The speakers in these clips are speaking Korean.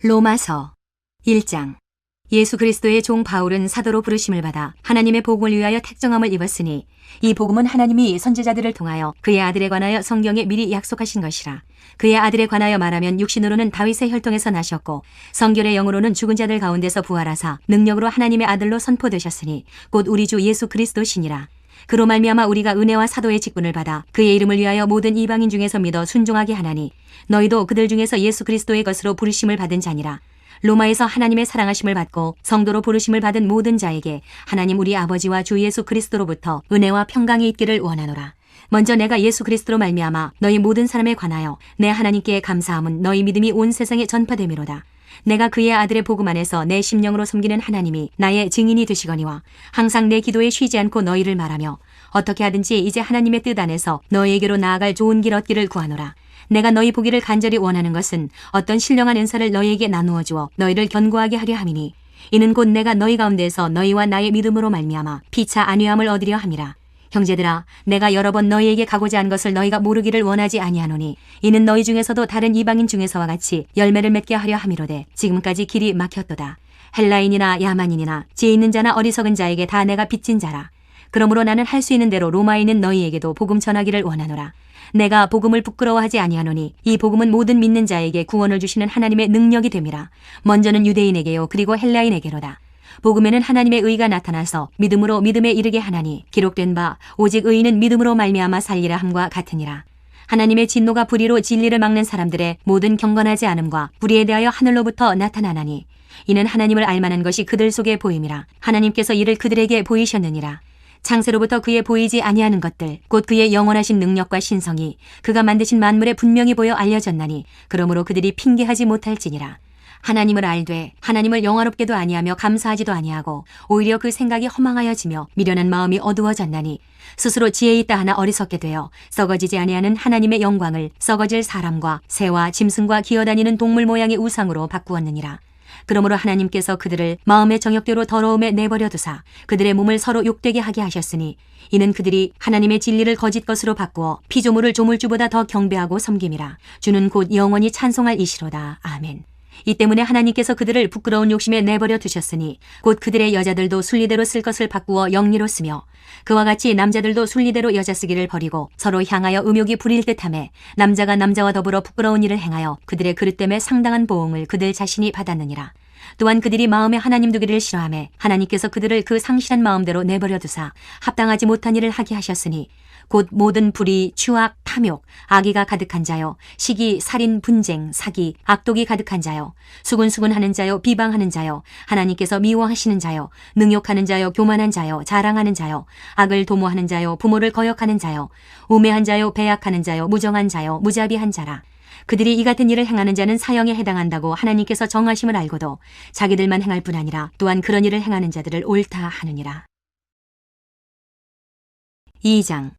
로마서 1장. 예수 그리스도의 종 바울은 사도로 부르심을 받아 하나님의 복음을 위하여 택정함을 입었으니 이 복음은 하나님이 선지자들을 통하여 그의 아들에 관하여 성경에 미리 약속하신 것이라. 그의 아들에 관하여 말하면 육신으로는 다윗의 혈통에서 나셨고 성결의 영으로는 죽은 자들 가운데서 부활하사 능력으로 하나님의 아들로 선포되셨으니 곧 우리 주 예수 그리스도시니라. 그로 말미암아 우리가 은혜와 사도의 직분을 받아 그의 이름을 위하여 모든 이방인 중에서 믿어 순종하게 하나니 너희도 그들 중에서 예수 그리스도의 것으로 부르심을 받은 자니라. 로마에서 하나님의 사랑하심을 받고 성도로 부르심을 받은 모든 자에게 하나님 우리 아버지와 주 예수 그리스도로부터 은혜와 평강이 있기를 원하노라. 먼저 내가 예수 그리스도로 말미암아 너희 모든 사람에 관하여 내 하나님께 감사함은 너희 믿음이 온 세상에 전파되미로다. 내가 그의 아들의 복음 안에서 내 심령으로 섬기는 하나님이 나의 증인이 되시거니와 항상 내 기도에 쉬지 않고 너희를 말하며 어떻게 하든지 이제 하나님의 뜻 안에서 너희에게로 나아갈 좋은 길 얻기를 구하노라. 내가 너희 보기를 간절히 원하는 것은 어떤 신령한 은사를 너희에게 나누어 주어 너희를 견고하게 하려 함이니 이는 곧 내가 너희 가운데서 너희와 나의 믿음으로 말미암아 피차 안위함을 얻으려 함이라. 형제들아, 내가 여러 번 너희에게 가고자 한 것을 너희가 모르기를 원하지 아니하노니 이는 너희 중에서도 다른 이방인 중에서와 같이 열매를 맺게 하려 함이로되 지금까지 길이 막혔도다. 헬라인이나 야만인이나 지혜 있는 자나 어리석은 자에게 다 내가 빚진 자라. 그러므로 나는 할 수 있는 대로 로마에 있는 너희에게도 복음 전하기를 원하노라. 내가 복음을 부끄러워하지 아니하노니 이 복음은 모든 믿는 자에게 구원을 주시는 하나님의 능력이 됨이라. 먼저는 유대인에게요 그리고 헬라인에게로다. 복음에는 하나님의 의가 나타나서 믿음으로 믿음에 이르게 하나니 기록된 바 오직 의인은 믿음으로 말미암아 살리라 함과 같으니라. 하나님의 진노가 불의로 진리를 막는 사람들의 모든 경건하지 않음과 불의에 대하여 하늘로부터 나타나나니 이는 하나님을 알만한 것이 그들 속에 보임이라. 하나님께서 이를 그들에게 보이셨느니라. 창세로부터 그의 보이지 아니하는 것들 곧 그의 영원하신 능력과 신성이 그가 만드신 만물에 분명히 보여 알려졌나니 그러므로 그들이 핑계하지 못할지니라. 하나님을 알되 하나님을 영화롭게도 아니하며 감사하지도 아니하고 오히려 그 생각이 허망하여지며 미련한 마음이 어두워졌나니 스스로 지혜 있다 하나 어리석게 되어 썩어지지 아니하는 하나님의 영광을 썩어질 사람과 새와 짐승과 기어다니는 동물 모양의 우상으로 바꾸었느니라. 그러므로 하나님께서 그들을 마음의 정욕대로 더러움에 내버려 두사 그들의 몸을 서로 욕되게 하게 하셨으니 이는 그들이 하나님의 진리를 거짓 것으로 바꾸어 피조물을 조물주보다 더 경배하고 섬김이라. 주는 곧 영원히 찬송할 이시로다. 아멘. 이 때문에 하나님께서 그들을 부끄러운 욕심에 내버려 두셨으니 곧 그들의 여자들도 순리대로 쓸 것을 바꾸어 영리로 쓰며 그와 같이 남자들도 순리대로 여자 쓰기를 버리고 서로 향하여 음욕이 부릴 듯하며 남자가 남자와 더불어 부끄러운 일을 행하여 그들의 그릇 때문에 상당한 보응을 그들 자신이 받았느니라. 또한 그들이 마음에 하나님 두기를 싫어하며 하나님께서 그들을 그 상실한 마음대로 내버려 두사 합당하지 못한 일을 하게 하셨으니 곧 모든 불의, 추악, 탐욕, 악의가 가득한 자요, 시기, 살인, 분쟁, 사기, 악독이 가득한 자요, 수군수군하는 자요, 비방하는 자요, 하나님께서 미워하시는 자요, 능욕하는 자요, 교만한 자요, 자랑하는 자요, 악을 도모하는 자요, 부모를 거역하는 자요, 우매한 자요, 배약하는 자요, 무정한 자요, 무자비한 자라. 그들이 이 같은 일을 행하는 자는 사형에 해당한다고 하나님께서 정하심을 알고도 자기들만 행할 뿐 아니라 또한 그런 일을 행하는 자들을 옳다 하느니라. 2장.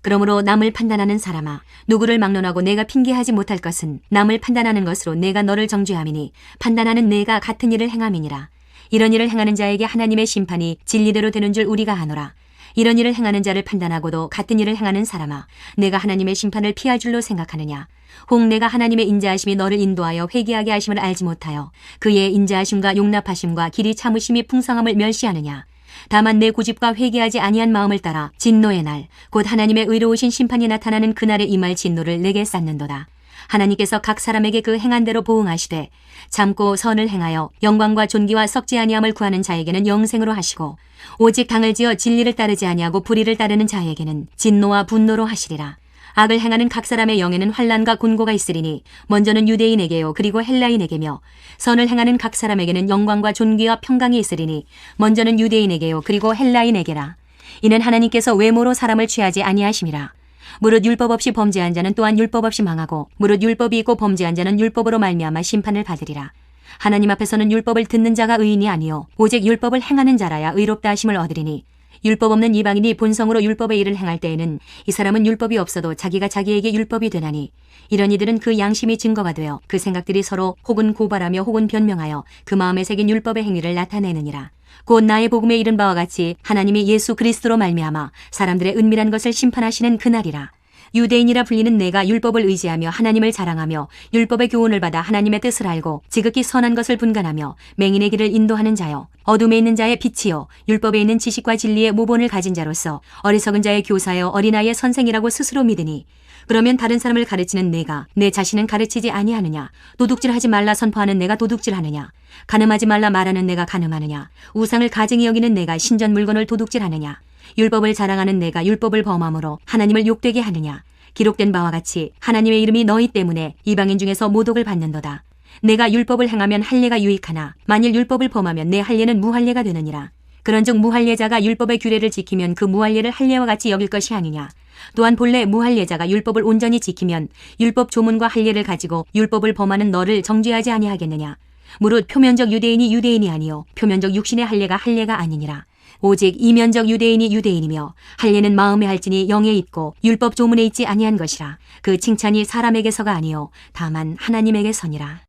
그러므로 남을 판단하는 사람아, 누구를 막론하고 내가 핑계하지 못할 것은 남을 판단하는 것으로 내가 너를 정죄함이니 판단하는 내가 같은 일을 행함이니라. 이런 일을 행하는 자에게 하나님의 심판이 진리대로 되는 줄 우리가 아노라. 이런 일을 행하는 자를 판단하고도 같은 일을 행하는 사람아, 내가 하나님의 심판을 피할 줄로 생각하느냐. 혹 내가 하나님의 인자하심이 너를 인도하여 회개하게 하심을 알지 못하여 그의 인자하심과 용납하심과 길이 참으심이 풍성함을 멸시하느냐. 다만 내 고집과 회개하지 아니한 마음을 따라 진노의 날, 곧 하나님의 의로우신 심판이 나타나는 그날에 임할 진노를 내게 쌓는도다. 하나님께서 각 사람에게 그 행한 대로 보응하시되 참고 선을 행하여 영광과 존귀와 썩지 아니함을 구하는 자에게는 영생으로 하시고 오직 당을 지어 진리를 따르지 아니하고 불의를 따르는 자에게는 진노와 분노로 하시리라. 악을 행하는 각 사람의 영에는 환난과 곤고가 있으리니 먼저는 유대인에게요 그리고 헬라인에게며 선을 행하는 각 사람에게는 영광과 존귀와 평강이 있으리니 먼저는 유대인에게요 그리고 헬라인에게라. 이는 하나님께서 외모로 사람을 취하지 아니하심이라. 무릇 율법 없이 범죄한 자는 또한 율법 없이 망하고 무릇 율법이 있고 범죄한 자는 율법으로 말미암아 심판을 받으리라. 하나님 앞에서는 율법을 듣는 자가 의인이 아니요 오직 율법을 행하는 자라야 의롭다 하심을 얻으리니 율법 없는 이방인이 본성으로 율법의 일을 행할 때에는 이 사람은 율법이 없어도 자기가 자기에게 율법이 되나니 이런 이들은 그 양심이 증거가 되어 그 생각들이 서로 혹은 고발하며 혹은 변명하여 그 마음에 새긴 율법의 행위를 나타내느니라. 곧 나의 복음에 이른 바와 같이 하나님이 예수 그리스도로 말미암아 사람들의 은밀한 것을 심판하시는 그날이라. 유대인이라 불리는 내가 율법을 의지하며 하나님을 자랑하며 율법의 교훈을 받아 하나님의 뜻을 알고 지극히 선한 것을 분간하며 맹인의 길을 인도하는 자요, 어둠에 있는 자의 빛이요, 율법에 있는 지식과 진리의 모본을 가진 자로서 어리석은 자의 교사여 어린아이의 선생이라고 스스로 믿으니, 그러면 다른 사람을 가르치는 내가 내 자신은 가르치지 아니하느냐? 도둑질하지 말라 선포하는 내가 도둑질하느냐? 간음하지 말라 말하는 내가 간음하느냐? 우상을 가증히 여기는 내가 신전 물건을 도둑질하느냐? 율법을 자랑하는 내가 율법을 범함으로 하나님을 욕되게 하느냐? 기록된 바와 같이 하나님의 이름이 너희 때문에 이방인 중에서 모독을 받는도다. 내가 율법을 행하면 할례가 유익하나 만일 율법을 범하면 내 할례는 무할례가 되느니라. 그런즉 무할례자가 율법의 규례를 지키면 그 무할례를 할례와 같이 여길 것이 아니냐? 또한 본래 무할례자가 율법을 온전히 지키면 율법 조문과 할례를 가지고 율법을 범하는 너를 정죄하지 아니하겠느냐? 무릇 표면적 유대인이 유대인이 아니요 표면적 육신의 할례가 할례가 아니니라. 오직 이면적 유대인이 유대인이며 할례는 마음에 할지니 영에 있고 율법 조문에 있지 아니한 것이라. 그 칭찬이 사람에게서가 아니요 다만 하나님에게서니라.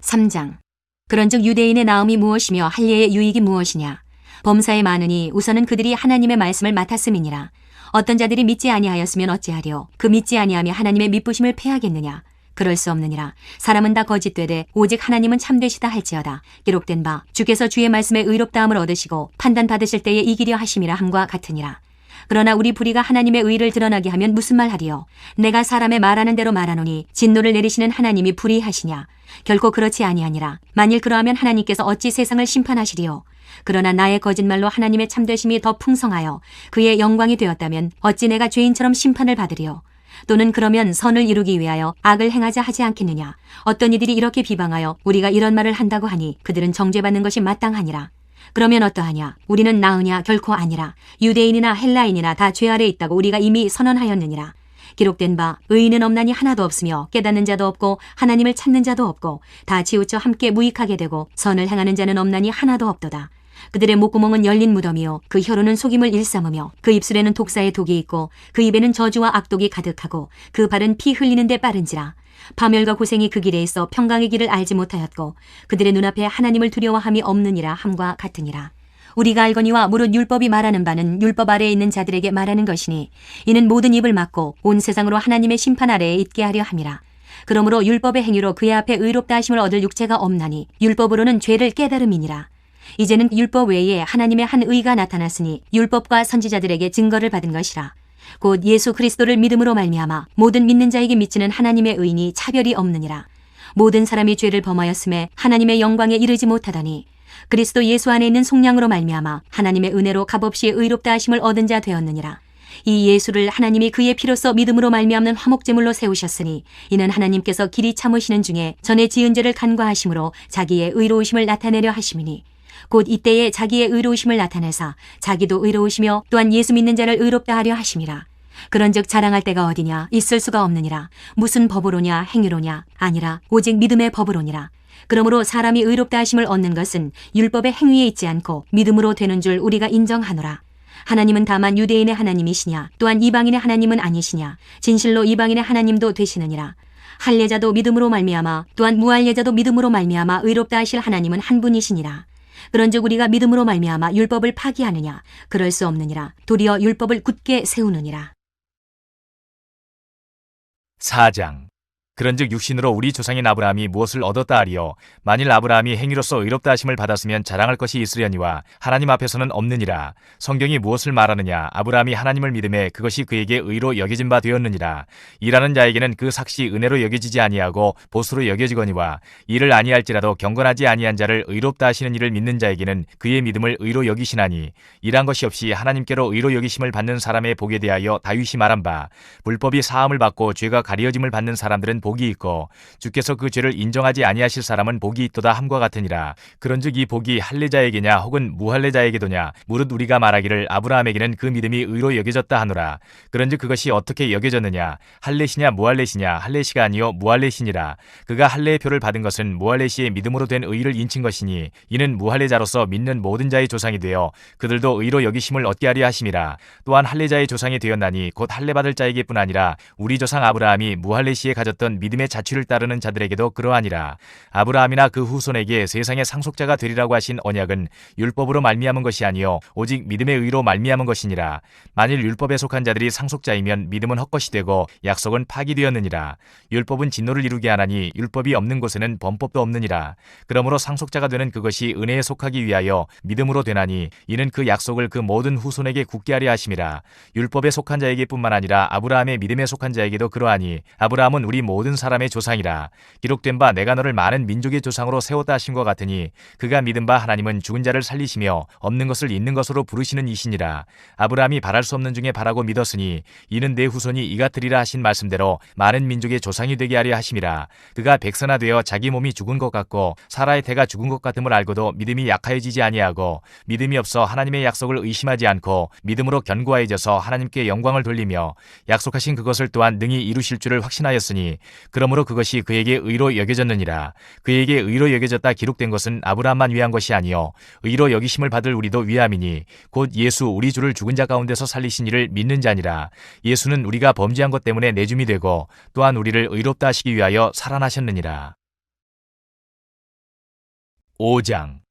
3장. 그런즉 유대인의 나음이 무엇이며 할례의 유익이 무엇이냐? 범사에 많으니 우선은 그들이 하나님의 말씀을 맡았음이니라. 어떤 자들이 믿지 아니하였으면 어찌하려 그 믿지 아니하며 하나님의 믿부심을 패하겠느냐? 그럴 수 없느니라. 사람은 다 거짓되되 오직 하나님은 참되시다 할지어다. 기록된 바 주께서 주의 말씀에 의롭다함을 얻으시고 판단받으실 때에 이기려 하심이라 함과 같으니라. 그러나 우리 불의가 하나님의 의를 드러나게 하면 무슨 말하리요? 내가 사람의 말하는 대로 말하노니 진노를 내리시는 하나님이 불의하시냐? 결코 그렇지 아니하니라. 만일 그러하면 하나님께서 어찌 세상을 심판하시리요? 그러나 나의 거짓말로 하나님의 참되심이 더 풍성하여 그의 영광이 되었다면 어찌 내가 죄인처럼 심판을 받으리요? 또는 그러면 선을 이루기 위하여 악을 행하자 하지 않겠느냐? 어떤 이들이 이렇게 비방하여 우리가 이런 말을 한다고 하니 그들은 정죄받는 것이 마땅하니라. 그러면 어떠하냐? 우리는 나으냐? 결코 아니라. 유대인이나 헬라인이나 다 죄 아래 있다고 우리가 이미 선언하였느니라. 기록된 바 의인은 없나니 하나도 없으며 깨닫는 자도 없고 하나님을 찾는 자도 없고 다 치우쳐 함께 무익하게 되고 선을 행하는 자는 없나니 하나도 없도다. 그들의 목구멍은 열린 무덤이요 그 혀로는 속임을 일삼으며 그 입술에는 독사의 독이 있고 그 입에는 저주와 악독이 가득하고 그 발은 피 흘리는 데 빠른지라. 파멸과 고생이 그 길에 있어 평강의 길을 알지 못하였고 그들의 눈앞에 하나님을 두려워함이 없느니라 함과 같으니라. 우리가 알거니와 무릇 율법이 말하는 바는 율법 아래에 있는 자들에게 말하는 것이니 이는 모든 입을 막고 온 세상으로 하나님의 심판 아래에 있게 하려 함이라. 그러므로 율법의 행위로 그의 앞에 의롭다 하심을 얻을 육체가 없나니 율법으로는 죄를 깨달음이니라. 이제는 율법 외에 하나님의 한 의가 나타났으니 율법과 선지자들에게 증거를 받은 것이라. 곧 예수 그리스도를 믿음으로 말미암아 모든 믿는 자에게 미치는 하나님의 의인이 차별이 없느니라. 모든 사람이 죄를 범하였음에 하나님의 영광에 이르지 못하더니 그리스도 예수 안에 있는 속량으로 말미암아 하나님의 은혜로 값없이 의롭다 하심을 얻은 자 되었느니라. 이 예수를 하나님이 그의 피로써 믿음으로 말미암는 화목제물로 세우셨으니 이는 하나님께서 길이 참으시는 중에 전에 지은 죄를 간과하심으로 자기의 의로우심을 나타내려 하심이니 곧 이때에 자기의 의로우심을 나타내사 자기도 의로우시며 또한 예수 믿는 자를 의롭다 하려 하심이라. 그런즉 자랑할 때가 어디냐? 있을 수가 없느니라. 무슨 법으로냐? 행위로냐? 아니라 오직 믿음의 법으로니라. 그러므로 사람이 의롭다 하심을 얻는 것은 율법의 행위에 있지 않고 믿음으로 되는 줄 우리가 인정하노라. 하나님은 다만 유대인의 하나님이시냐? 또한 이방인의 하나님은 아니시냐? 진실로 이방인의 하나님도 되시느니라. 할례자도 믿음으로 말미암아 또한 무할례자도 믿음으로 말미암아 의롭다 하실 하나님은 한 분이시니라. 그런즉 우리가 믿음으로 말미암아 율법을 파기하느냐? 그럴 수 없느니라. 도리어 율법을 굳게 세우느니라. 4장. 그런즉 육신으로 우리 조상인 아브라함이 무엇을 얻었다 하리요? 만일 아브라함이 행위로서 의롭다 하심을 받았으면 자랑할 것이 있으려니와 하나님 앞에서는 없느니라. 성경이 무엇을 말하느냐? 아브라함이 하나님을 믿음에 그것이 그에게 의로 여겨진 바 되었느니라. 일하는 자에게는 그 삭시 은혜로 여겨지지 아니하고 보수로 여겨지거니와 이를 아니할지라도 경건하지 아니한 자를 의롭다 하시는 이를 믿는 자에게는 그의 믿음을 의로 여기시나니 일한 것이 없이 하나님께로 의로 여기심을 받는 사람의 복에 대하여 다윗이 말한 바 불법이 사함을 받고 죄가 가려짐을 받는 사람들은 복이 있고 주께서 그 죄를 인정하지 아니하실 사람은 복이 있도다 함과 같으니라. 그런즉 이 복이 할례자에게냐 혹은 무할례자에게도냐? 무릇 우리가 말하기를 아브라함에게는 그 믿음이 의로 여겨졌다 하노라. 그런즉 그것이 어떻게 여겨졌느냐? 할례시냐 무할례시냐? 할례시가 아니요 무할례시니라. 그가 할례의 표를 받은 것은 무할례시의 믿음으로 된 의를 인친 것이니 이는 무할례자로서 믿는 모든 자의 조상이 되어 그들도 의로 여기심을 얻게 하려 하심이라. 또한 할례자의 조상이 되었나니 곧 할례받을 자에게뿐 아니라 우리 조상 아브라함이 무할례시에 가졌던 없던 믿음의 자취를 따르는 자들에게도 그러하니라. 아브라함이나 그 후손에게 세상의 상속자가 되리라고 하신 언약은 율법으로 말미암은 것이 아니요 오직 믿음의 의로 말미암은 것이니라. 만일 율법에 속한 자들이 상속자이면 믿음은 헛것이 되고 약속은 파기되었느니라. 율법은 진노를 이루게 하나니 율법이 없는 곳에는 범법도 없느니라. 그러므로 상속자가 되는 그것이 은혜에 속하기 위하여 믿음으로 되나니 이는 그 약속을 그 모든 후손에게 굳게 하려 하심이라. 율법에 속한 자에게뿐만 아니라 아브라함의 믿음에 속한 자에게도 그러하니 아브라함은 우리 모든 사람의 조상이라. 기록된 바 내가 너를 많은 민족의 조상으로 세웠다 하신 것 같으니 그가 믿은 바 하나님은 죽은 자를 살리시며 없는 것을 있는 것으로 부르시는 이시니라. 아브라함이 바랄 수 없는 중에 바라고 믿었으니 이는 내 후손이 이같으리라 하신 말씀대로 많은 민족의 조상이 되게 하려 하심이라. 그가 백선화되어 자기 몸이 죽은 것 같고 사라의 태가 죽은 것 같음을 알고도 믿음이 약하여지지 아니하고 믿음이 없어 하나님의 약속을 의심하지 않고 믿음으로 견고하여져서 하나님께 영광을 돌리며 약속하신 그것을 또한 능히 이루실 줄을 확신하였으니 그러므로 그것이 그에게 의로 여겨졌느니라. 그에게 의로 여겨졌다 기록된 것은 아브라함만 위한 것이 아니요 의로 여기심을 받을 우리도 위함이니 곧 예수 우리 주를 죽은 자 가운데서 살리신 이를 믿는 자니라. 예수는 우리가 범죄한 것 때문에 내줌이 되고 또한 우리를 의롭다 하시기 위하여 살아나셨느니라. 5장.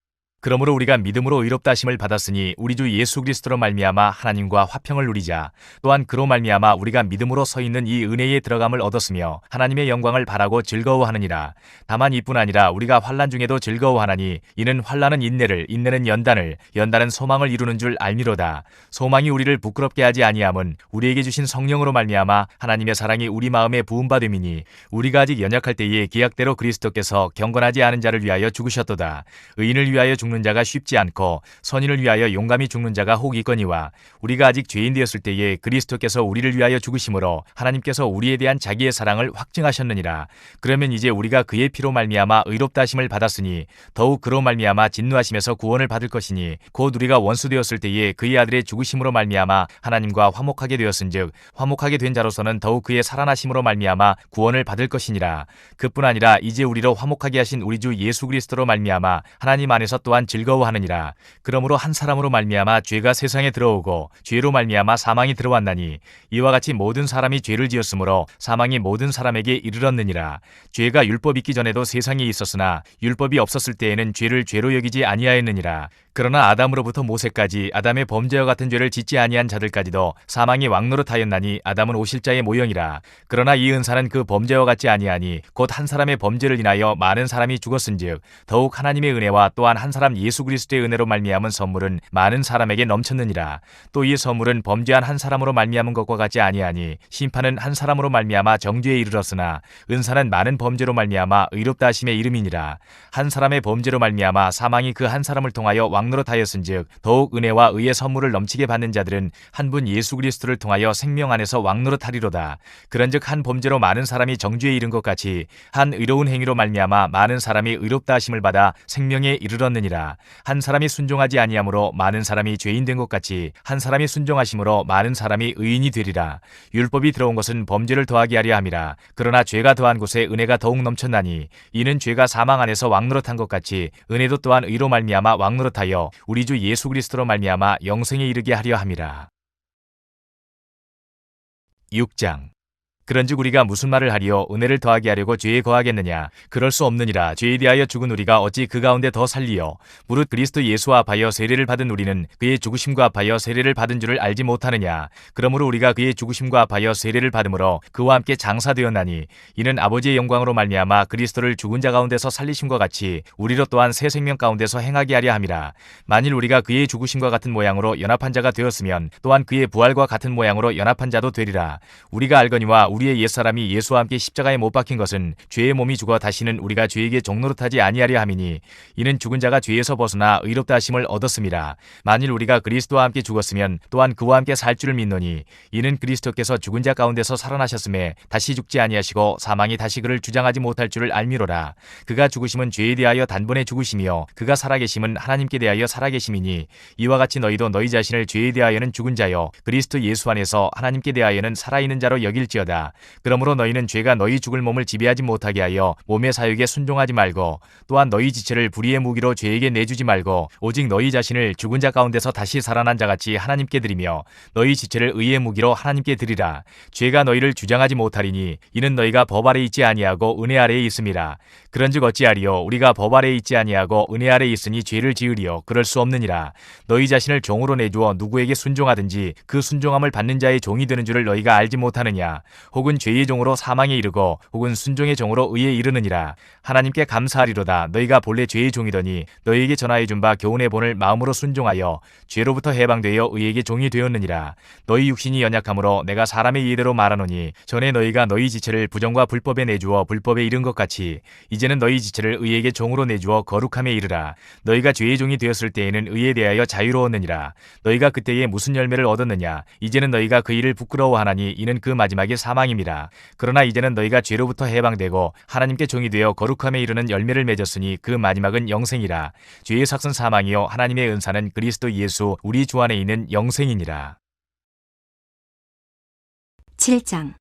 그러므로 우리가 믿음으로 의롭다 하심을 받았으니 우리 주 예수 그리스도로 말미암아 하나님과 화평을 누리자. 또한 그로 말미암아 우리가 믿음으로 서 있는 이 은혜에 들어감을 얻었으며 하나님의 영광을 바라고 즐거워하느니라. 다만 이뿐 아니라 우리가 환난 중에도 즐거워하나니 이는 환난은 인내를, 인내는 연단을, 연단은 소망을 이루는 줄 알미로다. 소망이 우리를 부끄럽게 하지 아니함은 우리에게 주신 성령으로 말미암아 하나님의 사랑이 우리 마음에 부음바 됨이니 우리가 아직 연약할 때에 계약대로 그리스도께서 경건하지 않은 자를 위하여 죽으셨도다. 의인을 위하여 죽는 자가 쉽지 않고 선인을 위하여 용감히 죽는 자가 혹 있거니와 우리가 아직 죄인 되었을 때에 그리스도께서 우리를 위하여 죽으심으로 하나님께서 우리에 대한 자기의 사랑을 확증하셨느니라. 그러면 이제 우리가 그의 피로 말미암아 의롭다 하심을 받았으니 더욱 그로 말미암아 진노하심에서 구원을 받을 것이니 곧 우리가 원수 되었을 때에 그의 아들의 죽으심으로 말미암아 하나님과 화목하게 되었은즉 화목하게 된 자로서는 더욱 그의 살아나심으로 말미암아 구원을 받을 것이니라. 그뿐 아니라 이제 우리로 화목하게 하신 우리 주 예수 그리스도로 말미암아 하나님 안에서 또한 즐거워하느니라. 그러므로 한 사람으로 말미암아 죄가 세상에 들어오고 죄로 말미암아 사망이 들어왔나니 이와 같이 모든 사람이 죄를 지었으므로 사망이 모든 사람에게 이르렀느니라. 죄가 율법 있기 전에도 세상에 있었으나 율법이 없었을 때에는 죄를 죄로 여기지 아니하였느니라. 그러나 아담으로부터 모세까지 아담의 범죄와 같은 죄를 짓지 아니한 자들까지도 사망이 왕노릇하였나니 아담은 오실자의 모형이라. 그러나 이 은사는 그 범죄와 같지 아니하니 곧 한 사람의 범죄를 인하여 많은 사람이 죽었은즉 더욱 하나님의 은혜와 또한 한 사람 예수 그리스도의 은혜로 말미암은 선물은 많은 사람에게 넘쳤느니라. 또 이 선물은 범죄한 한 사람으로 말미암은 것과 같지 아니하니 심판은 한 사람으로 말미암아 정죄에 이르렀으나 은사는 많은 범죄로 말미암아 의롭다 하심의 이름이니라. 한 사람의 범죄로 말미암아 사망이 그 한 사람을 통하여 왕노릇하였은즉 더욱 은혜와 의의 선물을 넘치게 받는 자들은 한 분 예수 그리스도를 통하여 생명 안에서 왕노릇하리로다. 그런즉 한 범죄로 많은 사람이 정죄에 이른 것 같이 한 의로운 행위로 말미암아 많은 사람이 의롭다 하심을 받아 생명에 이르렀느니라. 한 사람이 순종하지 아니함으로 많은 사람이 죄인 된 것 같이 한 사람이 순종하심으로 많은 사람이 의인이 되리라. 율법이 들어온 것은 범죄를 더하게 하려 함이라. 그러나 죄가 더한 곳에 은혜가 더욱 넘쳤나니 이는 죄가 사망 안에서 왕노릇한 것 같이 은혜도 또한 의로 말미암아 왕노릇하여 우리 주 예수 그리스도로 말미암아 영생에 이르게 하려 함이라. 6장. 그런즉 우리가 무슨 말을 하리요? 은혜를 더하게 하려고 죄에 거하겠느냐? 그럴 수 없느니라. 죄에 대하여 죽은 우리가 어찌 그 가운데 더 살리요? 무릇 그리스도 예수와 합하여 세례를 받은 우리는 그의 죽으심과 합하여 세례를 받은 줄을 알지 못하느냐? 그러므로 우리가 그의 죽으심과 합하여 세례를 받음으로 그와 함께 장사되었나니 이는 아버지의 영광으로 말미암아 그리스도를 죽은 자 가운데서 살리심과 같이 우리로 또한 새 생명 가운데서 행하게 하려 함이라. 만일 우리가 그의 죽으심과 같은 모양으로 연합한 자가 되었으면 또한 그의 부활과 같은 모양으로 연합한 자도 되리라. 우리가 알거니와 우리의 옛사람이 예수와 함께 십자가에 못 박힌 것은 죄의 몸이 죽어 다시는 우리가 죄에게 종노릇하지 아니하려 함이니 이는 죽은 자가 죄에서 벗어나 의롭다 하심을 얻었음이라. 만일 우리가 그리스도와 함께 죽었으면 또한 그와 함께 살 줄을 믿노니 이는 그리스도께서 죽은 자 가운데서 살아나셨음에 다시 죽지 아니하시고 사망이 다시 그를 주장하지 못할 줄을 알미로라. 그가 죽으심은 죄에 대하여 단번에 죽으심이요 그가 살아계심은 하나님께 대하여 살아계심이니 이와 같이 너희도 너희 자신을 죄에 대하여는 죽은 자요 그리스도 예수 안에서 하나님께 대하여는 살아있는 자로 여길지어다. 되느니라. 그러므로 너희는 죄가 너희 죽을 몸을 지배하지 못하게 하여 몸의 사육에 순종하지 말고, 또한 너희 지체를 불의의 무기로 죄에게 내주지 말고, 오직 너희 자신을 죽은 자 가운데서 다시 살아난 자같이 하나님께 드리며 너희 지체를 의의 무기로 하나님께 드리라. 죄가 너희를 주장하지 못하리니 이는 너희가 법 아래 있지 아니하고 은혜 아래에 있음이라. 그런즉 어찌하리요? 우리가 법 아래에 있지 아니하고 은혜 아래에 있으니 죄를 지으리요? 그럴 수 없느니라. 너희 자신을 종으로 내주어 누구에게 순종하든지 그 순종함을 받는 자의 종이 되는 줄을 너희가 알지 못하느냐? 혹은 죄의 종으로 사망에 이르고 혹은 순종의 종으로 의에 이르느니라. 하나님께 감사하리로다. 너희가 본래 죄의 종이더니 너희에게 전하여 준 바 교훈의 본을 마음으로 순종하여 죄로부터 해방되어 의에게 종이 되었느니라. 너희 육신이 연약함으로 내가 사람의 이해대로 말하노니, 전에 너희가 너희 지체를 부정과 불법에 내주어 불법에 이른 것 같이 이제는 너희 지체를 의에게 종으로 내주어 거룩함에 이르라. 너희가 죄의 종이 되었을 때에는 의에 대하여 자유로웠느니라. 너희가 그때에 무슨 열매를 얻었느냐? 이제는 너희가 그 일을 부끄러워하나니 이는 그 마지막이 사망임이라. 그러나 이제는 너희가 죄로부터 해방되고 하나님께 종이 되어 거룩함에 이르는 열매를 맺었으니 그 마지막은 영생이라. 죄의 삭은 사망이요 하나님의 은사는 그리스도 예수 우리 주 안에 있는 영생이니라. 7장.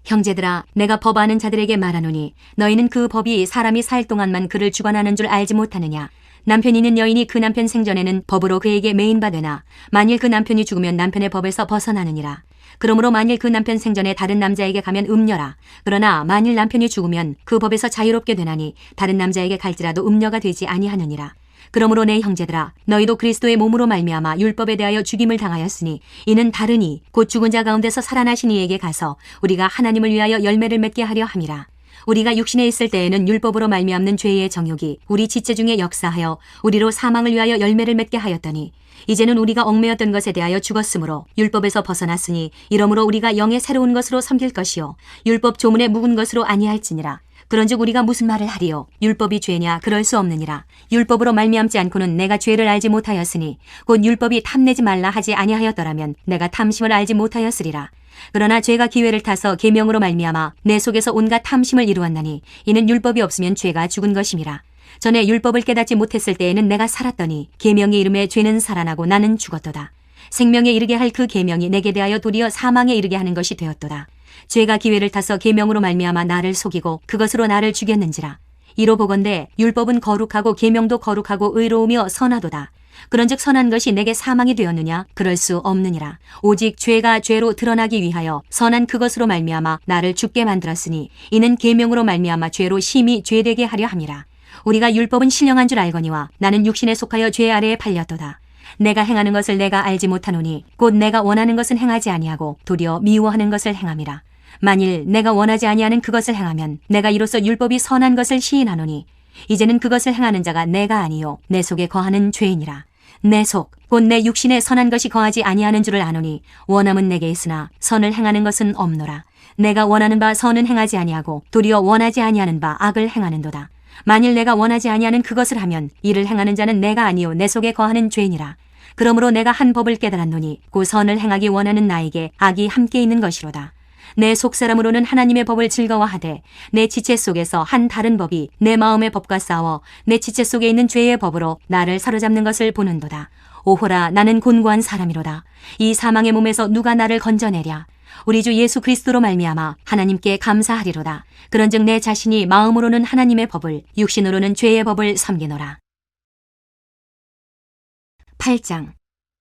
형제들아, 내가 법 아는 자들에게 말하노니 너희는 그 법이 사람이 살 동안만 그를 주관하는 줄 알지 못하느냐? 남편 있는 여인이 그 남편 생전에는 법으로 그에게 매인받으나 만일 그 남편이 죽으면 남편의 법에서 벗어나느니라. 그러므로 만일 그 남편 생전에 다른 남자에게 가면 음녀라. 그러나 만일 남편이 죽으면 그 법에서 자유롭게 되나니 다른 남자에게 갈지라도 음녀가 되지 아니하느니라. 그러므로 내 형제들아, 너희도 그리스도의 몸으로 말미암아 율법에 대하여 죽임을 당하였으니 이는 다르니 곧 죽은 자 가운데서 살아나신 이에게 가서 우리가 하나님을 위하여 열매를 맺게 하려 함이라. 우리가 육신에 있을 때에는 율법으로 말미암는 죄의 정욕이 우리 지체 중에 역사하여 우리로 사망을 위하여 열매를 맺게 하였더니, 이제는 우리가 얽매였던 것에 대하여 죽었으므로 율법에서 벗어났으니 이러므로 우리가 영의 새로운 것으로 섬길 것이요 율법 조문에 묵은 것으로 아니할지니라. 그런즉 우리가 무슨 말을 하리요? 율법이 죄냐? 그럴 수 없느니라. 율법으로 말미암지 않고는 내가 죄를 알지 못하였으니 곧 율법이 탐내지 말라 하지 아니하였더라면 내가 탐심을 알지 못하였으리라. 그러나 죄가 기회를 타서 계명으로 말미암아 내 속에서 온갖 탐심을 이루었나니 이는 율법이 없으면 죄가 죽은 것임이라. 전에 율법을 깨닫지 못했을 때에는 내가 살았더니 계명의 이름에 죄는 살아나고 나는 죽었도다. 생명에 이르게 할 그 계명이 내게 대하여 도리어 사망에 이르게 하는 것이 되었도다. 죄가 기회를 타서 계명으로 말미암아 나를 속이고 그것으로 나를 죽였는지라. 이로 보건대 율법은 거룩하고 계명도 거룩하고 의로우며 선하도다. 그런즉 선한 것이 내게 사망이 되었느냐? 그럴 수 없느니라. 오직 죄가 죄로 드러나기 위하여 선한 그것으로 말미암아 나를 죽게 만들었으니 이는 계명으로 말미암아 죄로 심히 죄되게 하려 함이라. 우리가 율법은 신령한 줄 알거니와 나는 육신에 속하여 죄 아래에 팔렸도다. 내가 행하는 것을 내가 알지 못하노니 곧 내가 원하는 것은 행하지 아니하고 도리어 미워하는 것을 행함이라. 만일 내가 원하지 아니하는 그것을 행하면 내가 이로써 율법이 선한 것을 시인하노니 이제는 그것을 행하는 자가 내가 아니요 내 속에 거하는 죄이니라. 내 속 곧 내 육신에 선한 것이 거하지 아니하는 줄을 아노니 원함은 내게 있으나 선을 행하는 것은 없노라. 내가 원하는 바 선은 행하지 아니하고 도리어 원하지 아니하는 바 악을 행하는도다. 만일 내가 원하지 아니하는 그것을 하면 이를 행하는 자는 내가 아니요 내 속에 거하는 죄이니라. 그러므로 내가 한 법을 깨달았노니 그 선을 행하기 원하는 나에게 악이 함께 있는 것이로다. 내 속사람으로는 하나님의 법을 즐거워하되 내 지체 속에서 한 다른 법이 내 마음의 법과 싸워 내 지체 속에 있는 죄의 법으로 나를 사로잡는 것을 보는도다. 오호라, 나는 곤고한 사람이로다. 이 사망의 몸에서 누가 나를 건져내랴? 우리 주 예수 그리스도로 말미암아 하나님께 감사하리로다. 그런즉 내 자신이 마음으로는 하나님의 법을 육신으로는 죄의 법을 섬기노라. 8장.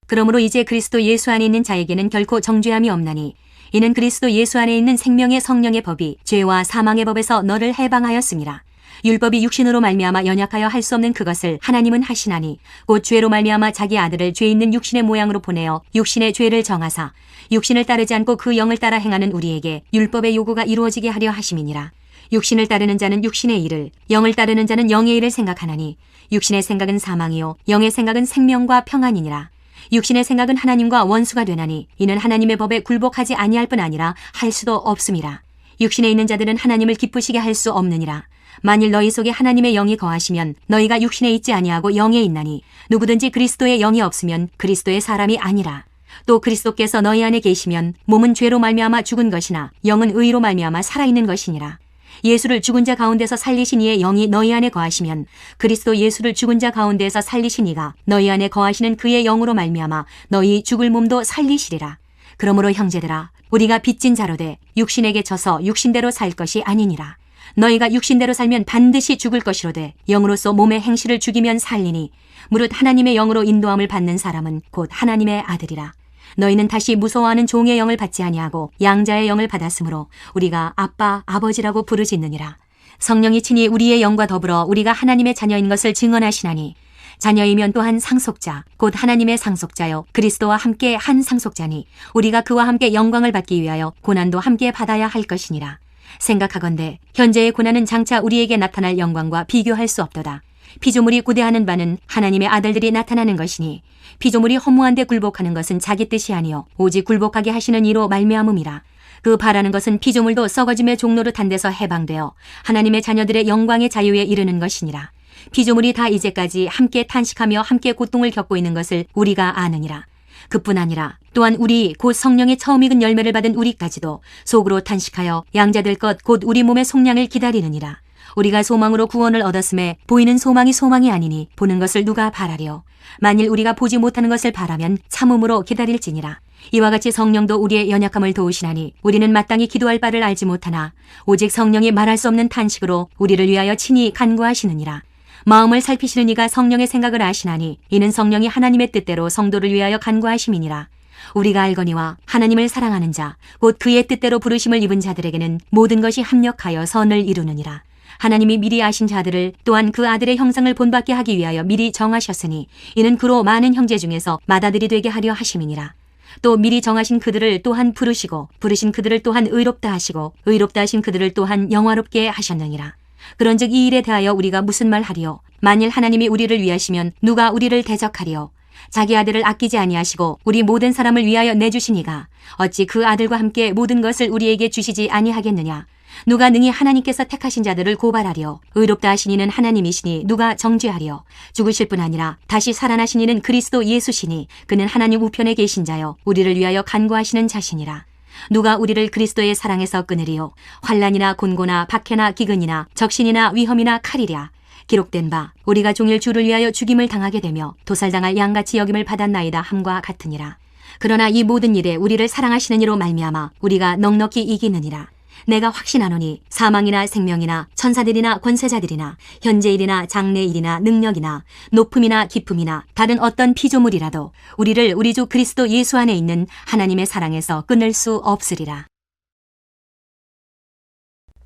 그러므로 이제 그리스도 예수 안에 있는 자에게는 결코 정죄함이 없나니 이는 그리스도 예수 안에 있는 생명의 성령의 법이 죄와 사망의 법에서 너를 해방하였음이라. 율법이 육신으로 말미암아 연약하여 할 수 없는 그것을 하나님은 하시나니 곧 죄로 말미암아 자기 아들을 죄 있는 육신의 모양으로 보내어 육신의 죄를 정하사 육신을 따르지 않고 그 영을 따라 행하는 우리에게 율법의 요구가 이루어지게 하려 하심이니라. 육신을 따르는 자는 육신의 일을, 영을 따르는 자는 영의 일을 생각하나니 육신의 생각은 사망이요 영의 생각은 생명과 평안이니라. 육신의 생각은 하나님과 원수가 되나니 이는 하나님의 법에 굴복하지 아니할 뿐 아니라 할 수도 없음이라. 육신에 있는 자들은 하나님을 기쁘시게 할 수 없느니라. 만일 너희 속에 하나님의 영이 거하시면 너희가 육신에 있지 아니하고 영에 있나니 누구든지 그리스도의 영이 없으면 그리스도의 사람이 아니라. 또 그리스도께서 너희 안에 계시면 몸은 죄로 말미암아 죽은 것이나 영은 의로 말미암아 살아있는 것이니라. 예수를 죽은 자 가운데서 살리신 이의 영이 너희 안에 거하시면 그리스도 예수를 죽은 자 가운데서 살리신 이가 너희 안에 거하시는 그의 영으로 말미암아 너희 죽을 몸도 살리시리라. 그러므로 형제들아 우리가 빚진 자로 돼 육신에게 져서 육신대로 살 것이 아니니라. 너희가 육신대로 살면 반드시 죽을 것이로되 영으로서 몸의 행실을 죽이면 살리니 무릇 하나님의 영으로 인도함을 받는 사람은 곧 하나님의 아들이라. 너희는 다시 무서워하는 종의 영을 받지 아니하고 양자의 영을 받았으므로 우리가 아빠 아버지라고 부르짖느니라. 성령이 친히 우리의 영과 더불어 우리가 하나님의 자녀인 것을 증언하시나니 자녀이면 또한 상속자 곧 하나님의 상속자요 그리스도와 함께 한 상속자니 우리가 그와 함께 영광을 받기 위하여 고난도 함께 받아야 할 것이니라. 생각하건대 현재의 고난은 장차 우리에게 나타날 영광과 비교할 수 없도다. 피조물이 구대하는 바는 하나님의 아들들이 나타나는 것이니 피조물이 허무한데 굴복하는 것은 자기 뜻이 아니요 오직 굴복하게 하시는 이로 말미암음이라. 그 바라는 것은 피조물도 썩어짐의 종노릇한 데서 해방되어 하나님의 자녀들의 영광의 자유에 이르는 것이니라. 피조물이 다 이제까지 함께 탄식하며 함께 고통을 겪고 있는 것을 우리가 아느니라. 그뿐 아니라 또한 우리 곧 성령의 처음 익은 열매를 받은 우리까지도 속으로 탄식하여 양자될 것 곧 우리 몸의 속량을 기다리느니라. 우리가 소망으로 구원을 얻었음에 보이는 소망이 소망이 아니니 보는 것을 누가 바라려. 만일 우리가 보지 못하는 것을 바라면 참음으로 기다릴지니라. 이와 같이 성령도 우리의 연약함을 도우시나니 우리는 마땅히 기도할 바를 알지 못하나 오직 성령이 말할 수 없는 탄식으로 우리를 위하여 친히 간구하시느니라. 마음을 살피시는 이가 성령의 생각을 아시나니 이는 성령이 하나님의 뜻대로 성도를 위하여 간구하심이니라. 우리가 알거니와 하나님을 사랑하는 자 곧 그의 뜻대로 부르심을 입은 자들에게는 모든 것이 합력하여 선을 이루느니라. 하나님이 미리 아신 자들을 또한 그 아들의 형상을 본받게 하기 위하여 미리 정하셨으니 이는 그로 많은 형제 중에서 맏아들이 되게 하려 하심이니라. 또 미리 정하신 그들을 또한 부르시고 부르신 그들을 또한 의롭다 하시고 의롭다 하신 그들을 또한 영화롭게 하셨느니라. 그런즉 이 일에 대하여 우리가 무슨 말 하리요? 만일 하나님이 우리를 위하시면 누가 우리를 대적하리요? 자기 아들을 아끼지 아니하시고 우리 모든 사람을 위하여 내주시니가 어찌 그 아들과 함께 모든 것을 우리에게 주시지 아니하겠느냐? 누가 능히 하나님께서 택하신 자들을 고발하리요? 의롭다 하신 이는 하나님이시니 누가 정죄하리요? 죽으실 뿐 아니라 다시 살아나신 이는 그리스도 예수시니 그는 하나님 우편에 계신 자여 우리를 위하여 간구하시는 자시니라. 누가 우리를 그리스도의 사랑에서 끊으리요? 환난이나 곤고나 박해나 기근이나 적신이나 위험이나 칼이랴. 기록된 바 우리가 종일 주를 위하여 죽임을 당하게 되며 도살당할 양같이 여김을 받았나이다 함과 같으니라. 그러나 이 모든 일에 우리를 사랑하시는 이로 말미암아 우리가 넉넉히 이기느니라. 내가 확신하노니 사망이나 생명이나 천사들이나 권세자들이나 현재일이나 장래일이나 능력이나 높음이나 깊음이나 다른 어떤 피조물이라도 우리를 우리 주 그리스도 예수 안에 있는 하나님의 사랑에서 끊을 수 없으리라.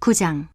9장.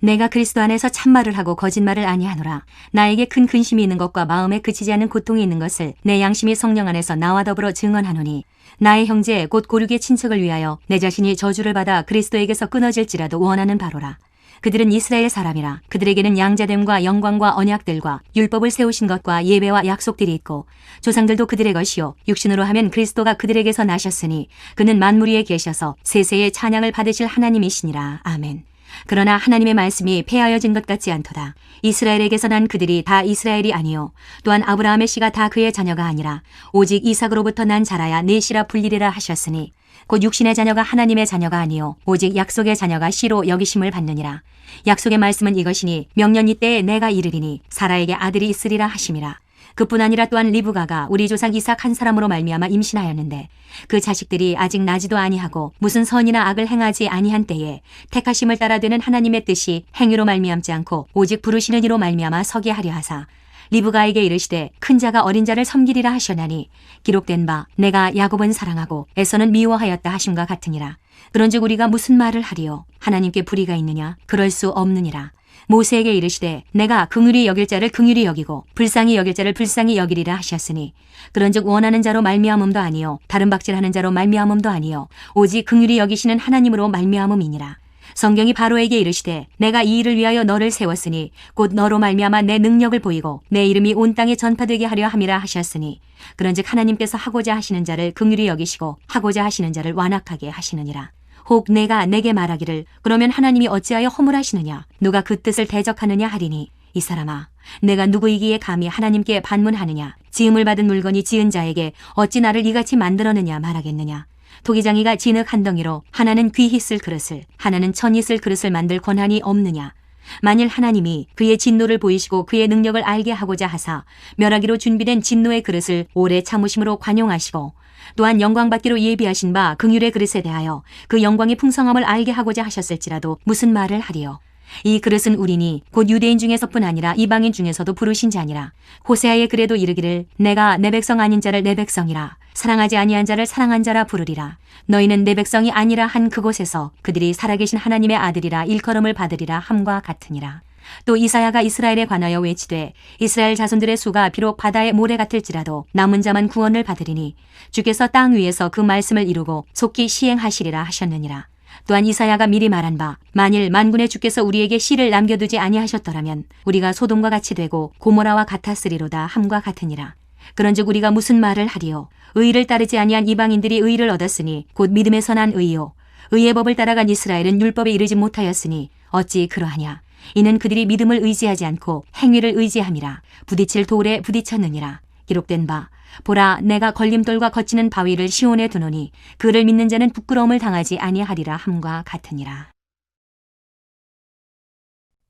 내가 그리스도 안에서 참말을 하고 거짓말을 아니하노라. 나에게 큰 근심이 있는 것과 마음에 그치지 않는 고통이 있는 것을 내 양심이 성령 안에서 나와 더불어 증언하노니 나의 형제 곧 고륙의 친척을 위하여 내 자신이 저주를 받아 그리스도에게서 끊어질지라도 원하는 바로라. 그들은 이스라엘 사람이라. 그들에게는 양자됨과 영광과 언약들과 율법을 세우신 것과 예배와 약속들이 있고 조상들도 그들의 것이요 육신으로 하면 그리스도가 그들에게서 나셨으니 그는 만물 위에 계셔서 세세의 찬양을 받으실 하나님이시니라. 아멘. 그러나 하나님의 말씀이 폐하여진 것 같지 않도다. 이스라엘에게서 난 그들이 다 이스라엘이 아니요 또한 아브라함의 씨가 다 그의 자녀가 아니라 오직 이삭으로부터 난 자라야 내 씨라 불리리라 하셨으니 곧 육신의 자녀가 하나님의 자녀가 아니요 오직 약속의 자녀가 씨로 여기심을 받느니라. 약속의 말씀은 이것이니 명년 이때에 내가 이르리니 사라에게 아들이 있으리라 하심이라. 그뿐 아니라 또한 리브가가 우리 조상 이삭 한 사람으로 말미암아 임신하였는데 그 자식들이 아직 나지도 아니하고 무슨 선이나 악을 행하지 아니한 때에 택하심을 따라 되는 하나님의 뜻이 행위로 말미암지 않고 오직 부르시는 이로 말미암아 서게 하려 하사 리브가에게 이르시되 큰 자가 어린 자를 섬기리라 하셨나니 기록된 바 내가 야곱은 사랑하고 에서는 미워하였다 하심과 같으니라. 그런즉 우리가 무슨 말을 하리요? 하나님께 불의가 있느냐? 그럴 수 없느니라. 모세에게 이르시되 내가 긍휼히 여길 자를 긍휼히 여기고 불쌍히 여길 자를 불쌍히 여기리라 하셨으니 그런즉 원하는 자로 말미암음도 아니요 다른 박질하는 자로 말미암음도 아니요 오직 긍휼히 여기시는 하나님으로 말미암음이니라. 성경이 바로에게 이르시되 내가 이 일을 위하여 너를 세웠으니 곧 너로 말미암아 내 능력을 보이고 내 이름이 온 땅에 전파되게 하려 함이라 하셨으니 그런즉 하나님께서 하고자 하시는 자를 긍휼히 여기시고 하고자 하시는 자를 완악하게 하시느니라. 혹 내가 내게 말하기를 그러면 하나님이 어찌하여 허물하시느냐 누가 그 뜻을 대적하느냐 하리니 이 사람아 내가 누구이기에 감히 하나님께 반문하느냐 지음을 받은 물건이 지은 자에게 어찌 나를 이같이 만들었느냐 말하겠느냐. 토기장이가 진흙 한 덩이로 하나는 귀히 쓸 그릇을 하나는 천이 쓸 그릇을 만들 권한이 없느냐. 만일 하나님이 그의 진노를 보이시고 그의 능력을 알게 하고자 하사 멸하기로 준비된 진노의 그릇을 오래 참으심으로 관용하시고 또한 영광받기로 예비하신 바 긍휼의 그릇에 대하여 그 영광의 풍성함을 알게 하고자 하셨을지라도 무슨 말을 하리요. 이 그릇은 우리니 곧 유대인 중에서뿐 아니라 이방인 중에서도 부르신 자니라. 호세아의 글에도 이르기를 내가 내 백성 아닌 자를 내 백성이라 사랑하지 아니한 자를 사랑한 자라 부르리라. 너희는 내 백성이 아니라 한 그곳에서 그들이 살아계신 하나님의 아들이라 일컬음을 받으리라 함과 같으니라. 또 이사야가 이스라엘에 관하여 외치되 이스라엘 자손들의 수가 비록 바다의 모래 같을지라도 남은 자만 구원을 받으리니 주께서 땅 위에서 그 말씀을 이루고 속히 시행하시리라 하셨느니라. 또한 이사야가 미리 말한 바 만일 만군의 주께서 우리에게 씨를 남겨두지 아니하셨더라면 우리가 소돔과 같이 되고 고모라와 같았으리로다 함과 같으니라. 그런즉 우리가 무슨 말을 하리요. 의를 따르지 아니한 이방인들이 의를 얻었으니 곧 믿음에서 난 의요. 의의 법을 따라간 이스라엘은 율법에 이르지 못하였으니 어찌 그러하냐. 이는 그들이 믿음을 의지하지 않고 행위를 의지함이라. 부딪힐 돌에 부딪혔느니라. 기록된 바 보라 내가 걸림돌과 거치는 바위를 시온에 두노니 그를 믿는 자는 부끄러움을 당하지 아니하리라 함과 같으니라.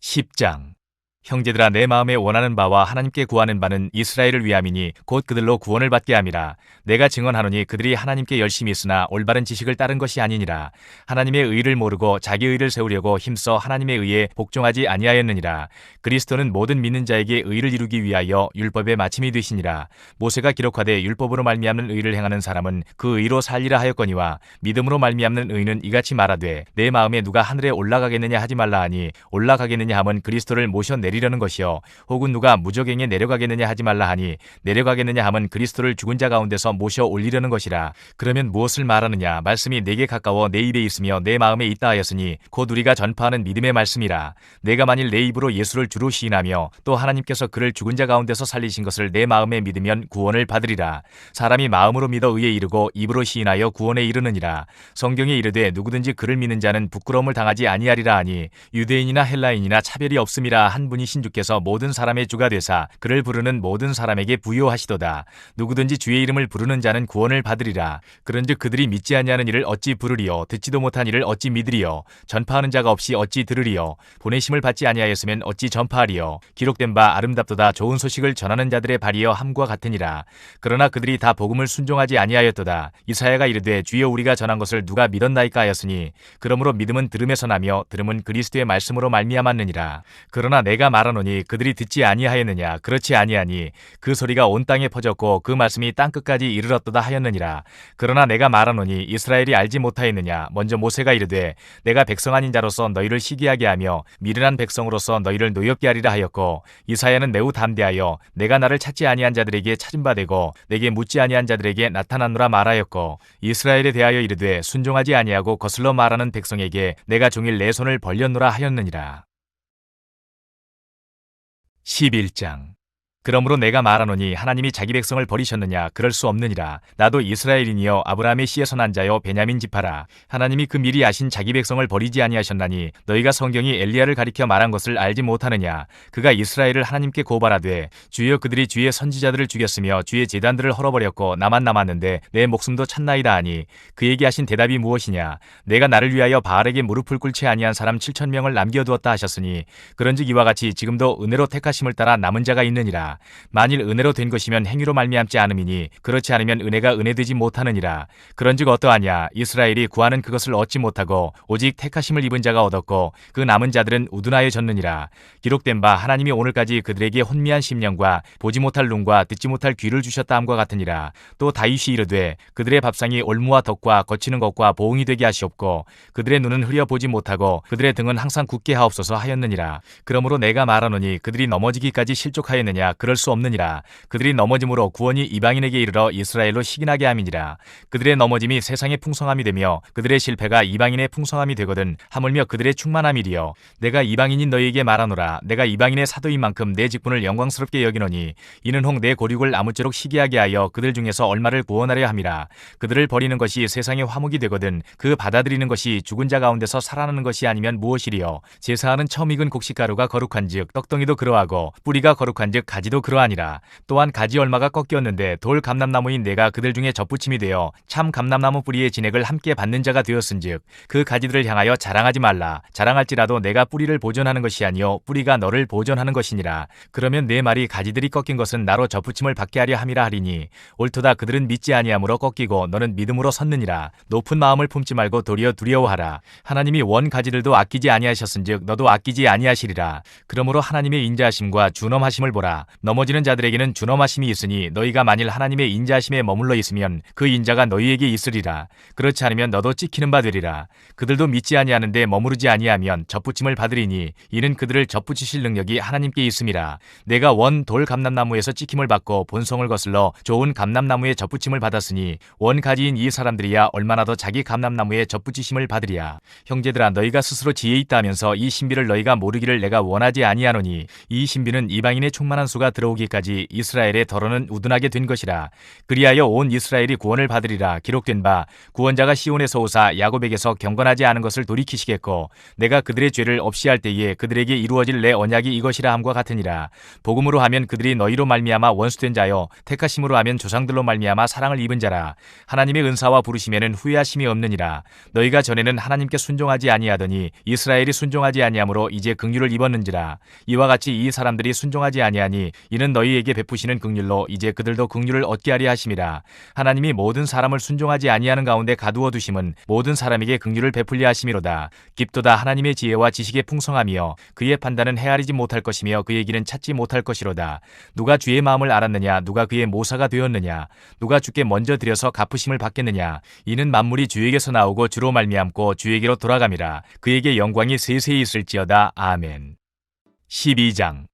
10장. 형제들아 내 마음에 원하는 바와 하나님께 구하는 바는 이스라엘을 위함이니 곧 그들로 구원을 받게 함이라. 내가 증언하노니 그들이 하나님께 열심히 있으나 올바른 지식을 따른 것이 아니니라. 하나님의 의를 모르고 자기 의를 세우려고 힘써 하나님의 의에 복종하지 아니하였느니라. 그리스도는 모든 믿는 자에게 의를 이루기 위하여 율법의 마침이 되시니라. 모세가 기록하되 율법으로 말미암는 의를 행하는 사람은 그 의로 살리라 하였거니와 믿음으로 말미암는 의는 이같이 말하되 내 마음에 누가 하늘에 올라가겠느냐 하지 말라 하니 올라가겠느냐 함은 그리스도를 모셔내리려는 것이요 혹은 누가 무저갱에 내려가겠느냐 하지 말라 하니 내려가겠느냐 함은 그리스도를 죽은 자 가운데서 모셔 올리려는 것이라. 그러면 무엇을 말하느냐. 말씀이 내게 가까워 내 입에 있으며 내 마음에 있다 하였으니 곧 우리가 전파하는 믿음의 말씀이라. 내가 만일 내 입으로 예수를 주로 시인하며 또 하나님께서 그를 죽은 자 가운데서 살리신 것을 내 마음에 믿으면 구원을 받으리라. 사람이 마음으로 믿어 의에 이르고 입으로 시인하여 구원에 이르느니라. 성경에 이르되 누구든지 그를 믿는 자는 부끄러움을 당하지 아니하리라 하니 유대인이나 헬라인이나 차별이 없음이라. 한 분이 신주께서 모든 사람의 주가 되사 그를 부르는 모든 사람에게 부요하시도다. 누구든지 주의 이름을 부르는 자는 구원을 받으리라. 그런즉 그들이 믿지 아니하는 이를 어찌 부르리요 듣지도 못한 이를 어찌 믿으리요 전파하는 자가 없이 어찌 들으리요 보내심을 받지 아니하였으면 어찌 전파하리요. 기록된 바 아름답도다 좋은 소식을 전하는 자들의 발이여 함과 같으니라. 그러나 그들이 다 복음을 순종하지 아니하였도다. 이사야가 이르되 주여 우리가 전한 것을 누가 믿었나이까 하였으니 그러므로 믿음은 들음에서 나며 들음은 그리스도의 말씀으로 말미암았느니라. 그러나 내가 말하노니 그들이 듣지 아니하였느냐. 그렇지 아니하니 그 소리가 온 땅에 퍼졌고 그 말씀이 땅끝까지 이르렀도다 하였느니라. 그러나 내가 말하노니 이스라엘이 알지 못하였느냐. 먼저 모세가 이르되 내가 백성 아닌 자로서 너희를 시기하게 하며 미련한 백성으로서 너희를 노엽게 하리라 하였고 이사야는 매우 담대하여 내가 나를 찾지 아니한 자들에게 찾은 바 되고 내게 묻지 아니한 자들에게 나타났노라 말하였고 이스라엘에 대하여 이르되 순종하지 아니하고 거슬러 말하는 백성에게 내가 종일 내 손을 벌렸노라 하였느니라. 11장. 그러므로 내가 말하노니 하나님이 자기 백성을 버리셨느냐. 그럴 수 없느니라. 나도 이스라엘인이여 아브라함의 씨에서 난 자여 베냐민 지파라. 하나님이 그 미리 아신 자기 백성을 버리지 아니하셨나니 너희가 성경이 엘리야를 가리켜 말한 것을 알지 못하느냐. 그가 이스라엘을 하나님께 고발하되 주여 그들이 주의 선지자들을 죽였으며 주의 제단들을 헐어버렸고 나만 남았는데 내 목숨도 찾나이다 하니 그에게 하신 대답이 무엇이냐. 내가 나를 위하여 바알에게 무릎을 꿇지 아니한 사람 7,000명을 남겨두었다 하셨으니 그런즉 이와 같이 지금도 은혜로 택하심을 따라 남은 자가 있느니라. 만일 은혜로 된 것이면 행위로 말미암지 않음이니 그렇지 않으면 은혜가 은혜되지 못하느니라. 그런즉 어떠하냐. 이스라엘이 구하는 그것을 얻지 못하고 오직 택하심을 입은 자가 얻었고 그 남은 자들은 우둔하여졌느니라. 기록된 바 하나님이 오늘까지 그들에게 혼미한 심령과 보지 못할 눈과 듣지 못할 귀를 주셨다 함과 같으니라. 또 다윗이 이르되 그들의 밥상이 올무와 덕과 거치는 것과 보응이 되게 하시옵고 그들의 눈은 흐려 보지 못하고 그들의 등은 항상 굳게 하옵소서 하였느니라. 그러므로 내가 말하노니 그들이 넘어지기까지 실족하였느냐. 그럴 수 없느니라. 그들이 넘어짐으로 구원이 이방인에게 이르러 이스라엘로 식인하게 함이니라. 그들의 넘어짐이 세상의 풍성함이 되며 그들의 실패가 이방인의 풍성함이 되거든 하물며 그들의 충만함이리요. 내가 이방인인 너희에게 말하노라. 내가 이방인의 사도인 만큼 내 직분을 영광스럽게 여기노니 이는 혹 내 고륙을 아무쪼록 시기하게 하여 그들 중에서 얼마를 구원하려 함이라. 그들을 버리는 것이 세상의 화목이 되거든 그 받아들이는 것이 죽은 자 가운데서 살아나는 것이 아니면 무엇이리요. 제사하는 처음 익은 곡식가루가 거룩한즉 떡덩이도 그러하고 뿌리가 거룩한즉 가지 가지도 그러하니라. 또한 가지 얼마가 꺾였는데 돌 감람나무인 내가 그들 중에 접붙임이 되어 참 감람나무 뿌리의 진액을 함께 받는 자가 되었은즉 그 가지들을 향하여 자랑하지 말라. 자랑할지라도 내가 뿌리를 보존하는 것이 아니요 뿌리가 너를 보존하는 것이니라. 그러면 내 말이 가지들이 꺾인 것은 나로 접붙임을 받게 하려 함이라 하리니 옳도다. 그들은 믿지 아니함으로 꺾이고 너는 믿음으로 섰느니라. 높은 마음을 품지 말고 도리어 두려워하라. 하나님이 원 가지들도 아끼지 아니하셨은즉 너도 아끼지 아니하시리라. 그러므로 하나님의 인자하심과 준엄하심을 보라. 넘어지는 자들에게는 준엄하심이 있으니 너희가 만일 하나님의 인자하심에 머물러 있으면 그 인자가 너희에게 있으리라. 그렇지 않으면 너도 찍히는 바 되리라. 그들도 믿지 아니하는데 머무르지 아니하면 접붙임을 받으리니 이는 그들을 접붙이실 능력이 하나님께 있음이라. 내가 원 돌 감람나무에서 찍힘을 받고 본성을 거슬러 좋은 감람나무에 접붙임을 받았으니 원 가지인 이 사람들이야 얼마나 더 자기 감람나무에 접붙이심을 받으리야. 형제들아, 너희가 스스로 지혜 있다 하면서 이 신비를 너희가 모르기를 내가 원하지 아니하노니 이 신비는 이방인의 충만한 수가 들어오기까지 이스라엘의 덜어는 우둔하게 된 것이라. 그리하여 온 이스라엘이 구원을 받으리라. 기록된 바 구원자가 시온에서 오사 야곱에게서 경건하지 않은 것을 돌이키시겠고 내가 그들의 죄를 없이 할 때에 그들에게 이루어질 내 언약이 이것이라 함과 같으니라. 복음으로 하면 그들이 너희로 말미암아 원수된 자여 택하심으로 하면 조상들로 말미암아 사랑을 입은 자라. 하나님의 은사와 부르심에는 후회하심이 없느니라. 너희가 전에는 하나님께 순종하지 아니하더니 이스라엘이 순종하지 아니하므로 이제 긍휼을 입었는지라. 이와 같이 이 사람들이 순종하지 아니하니 이는 너희에게 베푸시는 긍휼로 이제 그들도 긍휼을 얻게 하려 하심이라. 하나님이 모든 사람을 순종하지 아니하는 가운데 가두어 두심은 모든 사람에게 긍휼을 베풀려 하심이로다. 깊도다. 하나님의 지혜와 지식의 풍성함이여 그의 판단은 헤아리지 못할 것이며 그의 길은 찾지 못할 것이로다. 누가 주의 마음을 알았느냐? 누가 그의 모사가 되었느냐? 누가 주께 먼저 드려서 갚으심을 받겠느냐? 이는 만물이 주에게서 나오고 주로 말미암고 주에게로 돌아감이라. 그에게 영광이 세세히 있을지어다. 아멘. 12장.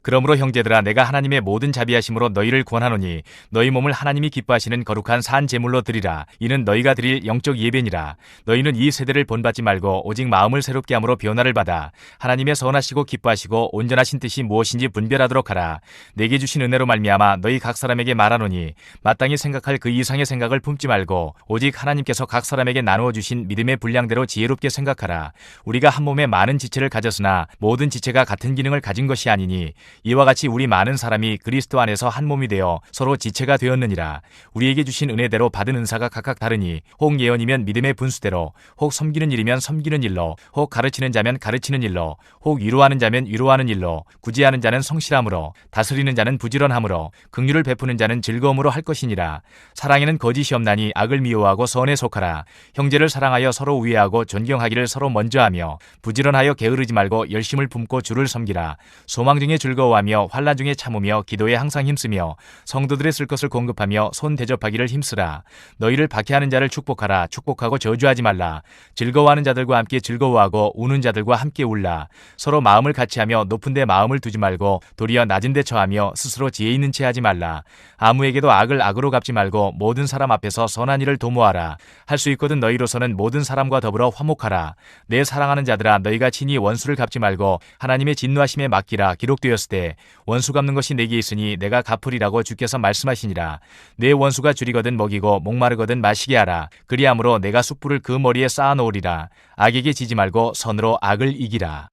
그러므로 형제들아, 내가 하나님의 모든 자비하심으로 너희를 권하노니 너희 몸을 하나님이 기뻐하시는 거룩한 산 제물로 드리라. 이는 너희가 드릴 영적 예배니라. 너희는 이 세대를 본받지 말고 오직 마음을 새롭게 함으로 변화를 받아 하나님의 선하시고 기뻐하시고 온전하신 뜻이 무엇인지 분별하도록 하라. 내게 주신 은혜로 말미암아 너희 각 사람에게 말하노니 마땅히 생각할 그 이상의 생각을 품지 말고 오직 하나님께서 각 사람에게 나누어 주신 믿음의 분량대로 지혜롭게 생각하라. 우리가 한 몸에 많은 지체를 가졌으나 모든 지체가 같은 기능을 가진 것이 아니니 이와 같이 우리 많은 사람이 그리스도 안에서 한 몸이 되어 서로 지체가 되었느니라. 우리에게 주신 은혜대로 받은 은사가 각각 다르니 혹 예언이면 믿음의 분수대로, 혹 섬기는 일이면 섬기는 일로, 혹 가르치는 자면 가르치는 일로, 혹 위로하는 자면 위로하는 일로, 구제하는 자는 성실함으로, 다스리는 자는 부지런함으로, 긍휼을 베푸는 자는 즐거움으로 할 것이니라. 사랑에는 거짓이 없나니 악을 미워하고 선에 속하라. 형제를 사랑하여 서로 우애하고 존경하기를 서로 먼저 하며 부지런하여 게으르지 말고 열심을 품고 주를 섬기라. 소망 중에 즐거워하며 환난 중에 참으며 기도에 항상 힘쓰며 성도들의 쓸 것을 공급하며 손 대접하기를 힘쓰라. 너희를 박해하는 자를 축복하라. 축복하고 저주하지 말라. 즐거워하는 자들과 함께 즐거워하고 우는 자들과 함께 울라. 서로 마음을 같이하며 높은 데 마음을 두지 말고 도리어 낮은 데 처하며 스스로 지혜 있는 채 하지 말라. 아무에게도 악을 악으로 갚지 말고 모든 사람 앞에서 선한 일을 도모하라. 할 수 있거든 너희로서는 모든 사람과 더불어 화목하라. 내 사랑하는 자들아, 너희가 친히 원수를 갚지 말고 하나님의 진노하심에 맡기라. 기록되었을 때 원수 갚는 것이 내게 있으니 내가 갚으리라고 주께서 말씀하시니라. 내 원수가 줄이거든 먹이고 목마르거든 마시게 하라. 그리함으로 내가 숯불을 그 머리에 쌓아 놓으리라. 악에게 지지 말고 선으로 악을 이기라.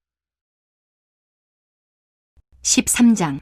13장.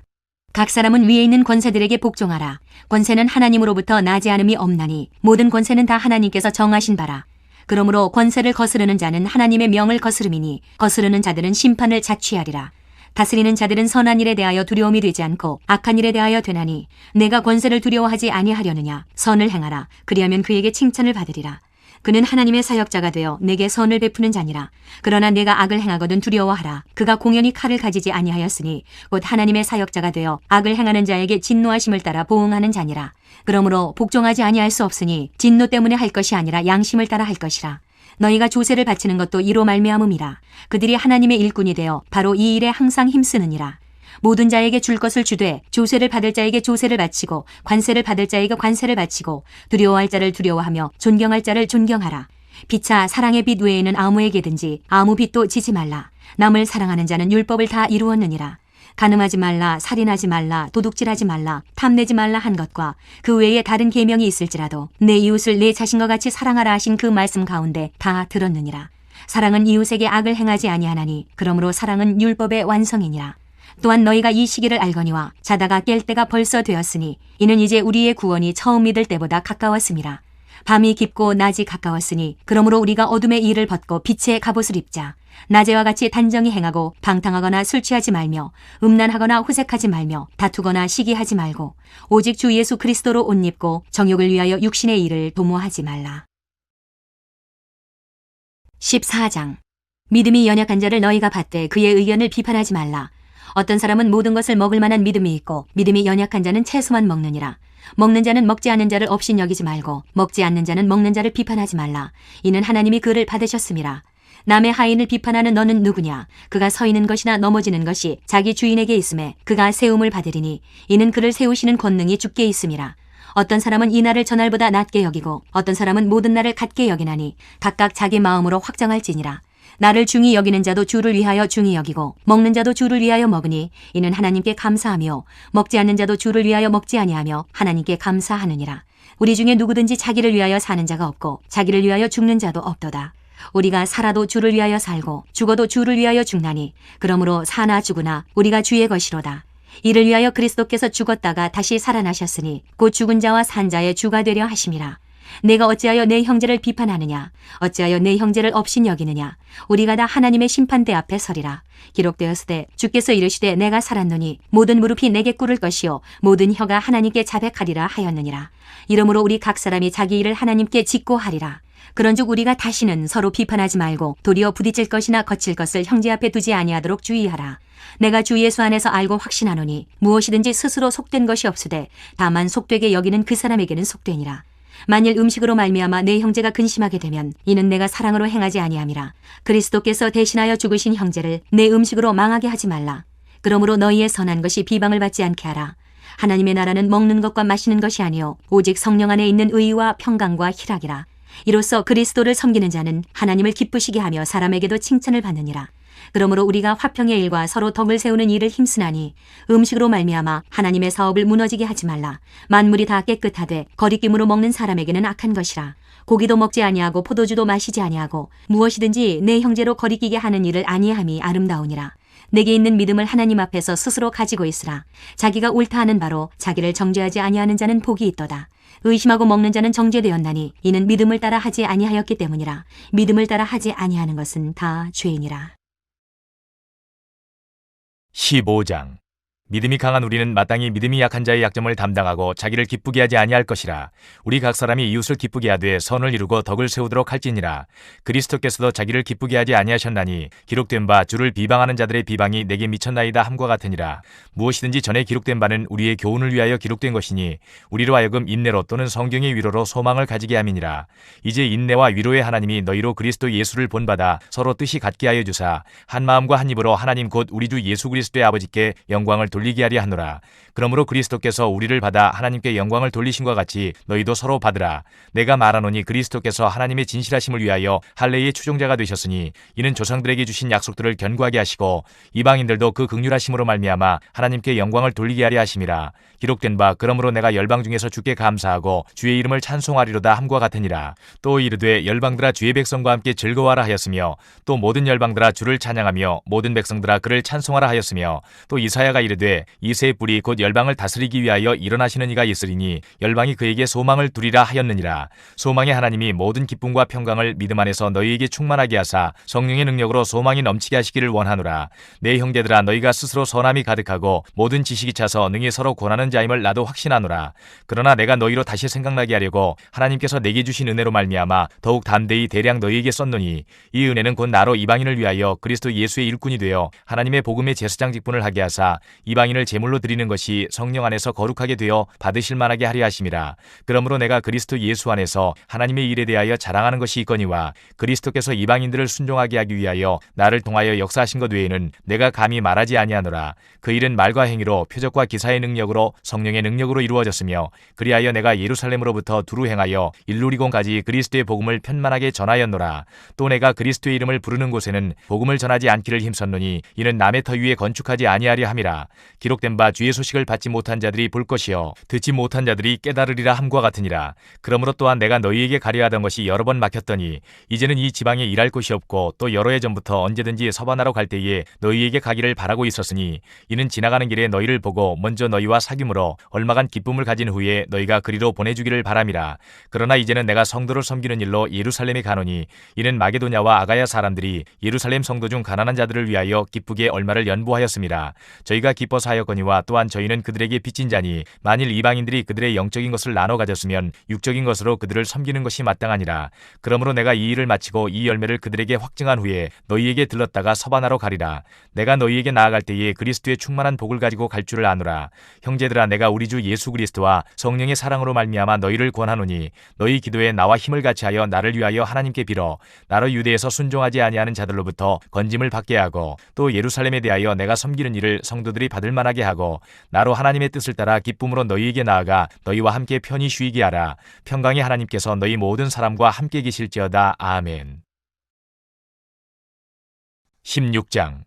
각 사람은 위에 있는 권세들에게 복종하라. 권세는 하나님으로부터 나지 않음이 없나니 모든 권세는 다 하나님께서 정하신 바라. 그러므로 권세를 거스르는 자는 하나님의 명을 거스름이니 거스르는 자들은 심판을 자취하리라. 다스리는 자들은 선한 일에 대하여 두려움이 되지 않고 악한 일에 대하여 되나니 내가 권세를 두려워하지 아니하려느냐. 선을 행하라. 그리하면 그에게 칭찬을 받으리라. 그는 하나님의 사역자가 되어 내게 선을 베푸는 자니라. 그러나 내가 악을 행하거든 두려워하라. 그가 공연히 칼을 가지지 아니하였으니 곧 하나님의 사역자가 되어 악을 행하는 자에게 진노하심을 따라 보응하는 자니라. 그러므로 복종하지 아니할 수 없으니 진노 때문에 할 것이 아니라 양심을 따라 할 것이라. 너희가 조세를 바치는 것도 이로 말미암음이라. 그들이 하나님의 일꾼이 되어 바로 이 일에 항상 힘쓰느니라. 모든 자에게 줄 것을 주되 조세를 받을 자에게 조세를 바치고 관세를 받을 자에게 관세를 바치고 두려워할 자를 두려워하며 존경할 자를 존경하라. 피차 사랑의 빛 외에는 아무에게든지 아무 빛도 지지 말라. 남을 사랑하는 자는 율법을 다 이루었느니라. 간음하지 말라, 살인하지 말라, 도둑질하지 말라, 탐내지 말라 한 것과 그 외에 다른 계명이 있을지라도 내 이웃을 내 자신과 같이 사랑하라 하신 그 말씀 가운데 다 들었느니라. 사랑은 이웃에게 악을 행하지 아니하나니 그러므로 사랑은 율법의 완성이니라. 또한 너희가 이 시기를 알거니와 자다가 깰 때가 벌써 되었으니 이는 이제 우리의 구원이 처음 믿을 때보다 가까웠음이라. 밤이 깊고 낮이 가까웠으니 그러므로 우리가 어둠의 일을 벗고 빛의 갑옷을 입자. 낮에와 같이 단정히 행하고 방탕하거나 술 취하지 말며 음란하거나 호색하지 말며 다투거나 시기하지 말고 오직 주 예수 그리스도로 옷 입고 정욕을 위하여 육신의 일을 도모하지 말라. 14장. 믿음이 연약한 자를 너희가 받되 그의 의견을 비판하지 말라. 어떤 사람은 모든 것을 먹을 만한 믿음이 있고 믿음이 연약한 자는 채소만 먹느니라. 먹는 자는 먹지 않는 자를 업신 여기지 말고 먹지 않는 자는 먹는 자를 비판하지 말라. 이는 하나님이 그를 받으셨음이라. 남의 하인을 비판하는 너는 누구냐? 그가 서 있는 것이나 넘어지는 것이 자기 주인에게 있음에 그가 세움을 받으리니 이는 그를 세우시는 권능이 주께 있음이라. 어떤 사람은 이 날을 저날보다 낮게 여기고 어떤 사람은 모든 날을 같게 여기나니 각각 자기 마음으로 확정할지니라. 나를 중히 여기는 자도 주를 위하여 중히 여기고 먹는 자도 주를 위하여 먹으니 이는 하나님께 감사하며 먹지 않는 자도 주를 위하여 먹지 아니하며 하나님께 감사하느니라. 우리 중에 누구든지 자기를 위하여 사는 자가 없고 자기를 위하여 죽는 자도 없도다. 우리가 살아도 주를 위하여 살고 죽어도 주를 위하여 죽나니 그러므로 사나 죽으나 우리가 주의 것이로다. 이를 위하여 그리스도께서 죽었다가 다시 살아나셨으니 곧 죽은 자와 산 자의 주가 되려 하심이라. 내가 어찌하여 내 형제를 비판하느냐? 어찌하여 내 형제를 업신 여기느냐? 우리가 다 하나님의 심판대 앞에 서리라. 기록되었으되 주께서 이르시되 내가 살았노니 모든 무릎이 내게 꿇을 것이요 모든 혀가 하나님께 자백하리라 하였느니라. 이러므로 우리 각 사람이 자기 일을 하나님께 짓고 하리라. 그런즉 우리가 다시는 서로 비판하지 말고 도리어 부딪힐 것이나 거칠 것을 형제 앞에 두지 아니하도록 주의하라. 내가 주 예수 안에서 알고 확신하노니 무엇이든지 스스로 속된 것이 없으되 다만 속되게 여기는 그 사람에게는 속되니라. 만일 음식으로 말미암아 내 형제가 근심하게 되면 이는 내가 사랑으로 행하지 아니함이라. 그리스도께서 대신하여 죽으신 형제를 내 음식으로 망하게 하지 말라. 그러므로 너희의 선한 것이 비방을 받지 않게 하라. 하나님의 나라는 먹는 것과 마시는 것이 아니요 오직 성령 안에 있는 의와 평강과 희락이라. 이로써 그리스도를 섬기는 자는 하나님을 기쁘시게 하며 사람에게도 칭찬을 받느니라. 그러므로 우리가 화평의 일과 서로 덕을 세우는 일을 힘쓰나니 음식으로 말미암아 하나님의 사업을 무너지게 하지 말라. 만물이 다 깨끗하되 거리낌으로 먹는 사람에게는 악한 것이라. 고기도 먹지 아니하고 포도주도 마시지 아니하고 무엇이든지 내 형제로 거리끼게 하는 일을 아니함이 아름다우니라. 내게 있는 믿음을 하나님 앞에서 스스로 가지고 있으라. 자기가 옳다 하는 바로 자기를 정죄하지 아니하는 자는 복이 있도다. 의심하고 먹는 자는 정죄되었나니 이는 믿음을 따라 하지 아니하였기 때문이라. 믿음을 따라 하지 아니하는 것은 다 죄이니라. 15장. 믿음이 강한 우리는 마땅히 믿음이 약한 자의 약점을 담당하고 자기를 기쁘게 하지 아니할 것이라. 우리 각 사람이 이웃을 기쁘게 하되 선을 이루고 덕을 세우도록 할지니라. 그리스도께서도 자기를 기쁘게 하지 아니하셨나니 기록된 바 주를 비방하는 자들의 비방이 내게 미쳤나이다 함과 같으니라. 무엇이든지 전에 기록된 바는 우리의 교훈을 위하여 기록된 것이니 우리로 하여금 인내로 또는 성경의 위로로 소망을 가지게 함이니라. 이제 인내와 위로의 하나님이 너희로 그리스도 예수를 본받아 서로 뜻이 같게 하여 주사 한 마음과 한 입으로 하나님 곧 우리 주 예수 그리스도의 아버지께 영광을 돌리게 하려 하노라. 그러므로 그리스도께서 우리를 받아 하나님께 영광을 돌리신과 같이 너희도 서로 받으라. 내가 말하노니 그리스도께서 하나님의 진실하심을 위하여 할례의 추종자가 되셨으니 이는 조상들에게 주신 약속들을 견고하게 하시고 이방인들도 그 긍휼하심으로 말미암아 하나님께 영광을 돌리게 하려 하심이라. 기록된 바 그러므로 내가 열방 중에서 주께 감사하고 주의 이름을 찬송하리로다 함과 같으니라. 또 이르되 열방들아 주의 백성과 함께 즐거워하라 하였으며 또 모든 열방들아 주를 찬양하며 모든 백성들아 그를 찬송하라 하였으며 또 이사야가 이르되 이새의 뿔이 곧 열방을 다스리기 위하여 일어나시는 이가 있으리니 열방이 그에게 소망을 두리라 하였느니라. 소망의 하나님이 모든 기쁨과 평강을 믿음 안에서 너희에게 충만하게 하사 성령의 능력으로 소망이 넘치게 하시기를 원하노라. 내 형제들아 너희가 스스로 선함이 가득하고 모든 지식이 차서 능히 서로 권하는 자임을 나도 확신하노라. 그러나 내가 너희로 다시 생각나게 하려고 하나님께서 내게 주신 은혜로 말미암아 더욱 담대히 대량 너희에게 썼노니 이 은혜는 곧 나로 이방인을 위하여 그리스도 예수의 일꾼이 되어 하나님의 복음의 제사장 직분을 하게 하사 이방인을 제물로 드리는 것이 성령 안에서 거룩하게 되어 받으실 만하게 하려 하심이라. 그러므로 내가 그리스도 예수 안에서 하나님의 일에 대하여 자랑하는 것이 있거니와 그리스도께서 이방인들을 순종하게 하기 위하여 나를 통하여 역사하신 것 외에는 내가 감히 말하지 아니하노라. 그 일은 말과 행위로 표적과 기사의 능력으로 성령의 능력으로 이루어졌으며 그리하여 내가 예루살렘으로부터 두루 행하여 일루리곤까지 그리스도의 복음을 편만하게 전하였노라. 또 내가 그리스도의 이름을 부르는 곳에는 복음을 전하지 않기를 힘썼노니 이는 남의 터 위에 건축하지 아니하려 함이라. 기록된 바 주의 소식을 받지 못한 자들이 볼 것이요 듣지 못한 자들이 깨달으리라 함과 같으니라. 그러므로 또한 내가 너희에게 가려 하던 것이 여러 번 막혔더니 이제는 이 지방에 일할 곳이 없고 또 여러 해 전부터 언제든지 서반하러 갈 때에 너희에게 가기를 바라고 있었으니 이는 지나가는 길에 너희를 보고 먼저 너희와 사귐으로 얼마간 기쁨을 가진 후에 너희가 그리로 보내주기를 바람이라. 그러나 이제는 내가 성도를 섬기는 일로 예루살렘에 가노니 이는 마게도냐와 아가야 사람들이 예루살렘 성도 중 가난한 자들을 위하여 기쁘게 얼마를 연보하였음이라. 저희가 기뻐서 하였거니와 또한 저희는 그들에게 빚진 자니 만일 이방인들이 그들의 영적인 것을 나눠 가졌으면 육적인 것으로 그들을 섬기는 것이 마땅하니라. 그러므로 내가 이 일을 마치고 이 열매를 그들에게 확증한 후에 너희에게 들렀다가 서반하러 가리라. 내가 너희에게 나아갈 때에 그리스도의 충만한 복을 가지고 갈 줄을 아노라. 형제들아, 내가 우리 주 예수 그리스도와 성령의 사랑으로 말미암아 너희를 권하노니 너희 기도에 나와 힘을 같이하여 나를 위하여 하나님께 빌어 나로 유대에서 순종하지 아니하는 자들로부터 건짐을 받게 하고 또 예루살렘에 대하여 내가 섬기는 일을 성도들이 받을 만하게 하고 나로 하나님의 뜻을 따라 기쁨으로 너희에게 나아가 너희와 함께 편히 쉬게 하라. 평강의 하나님께서 너희 모든 사람과 함께 계실지어다. 아멘. 16장.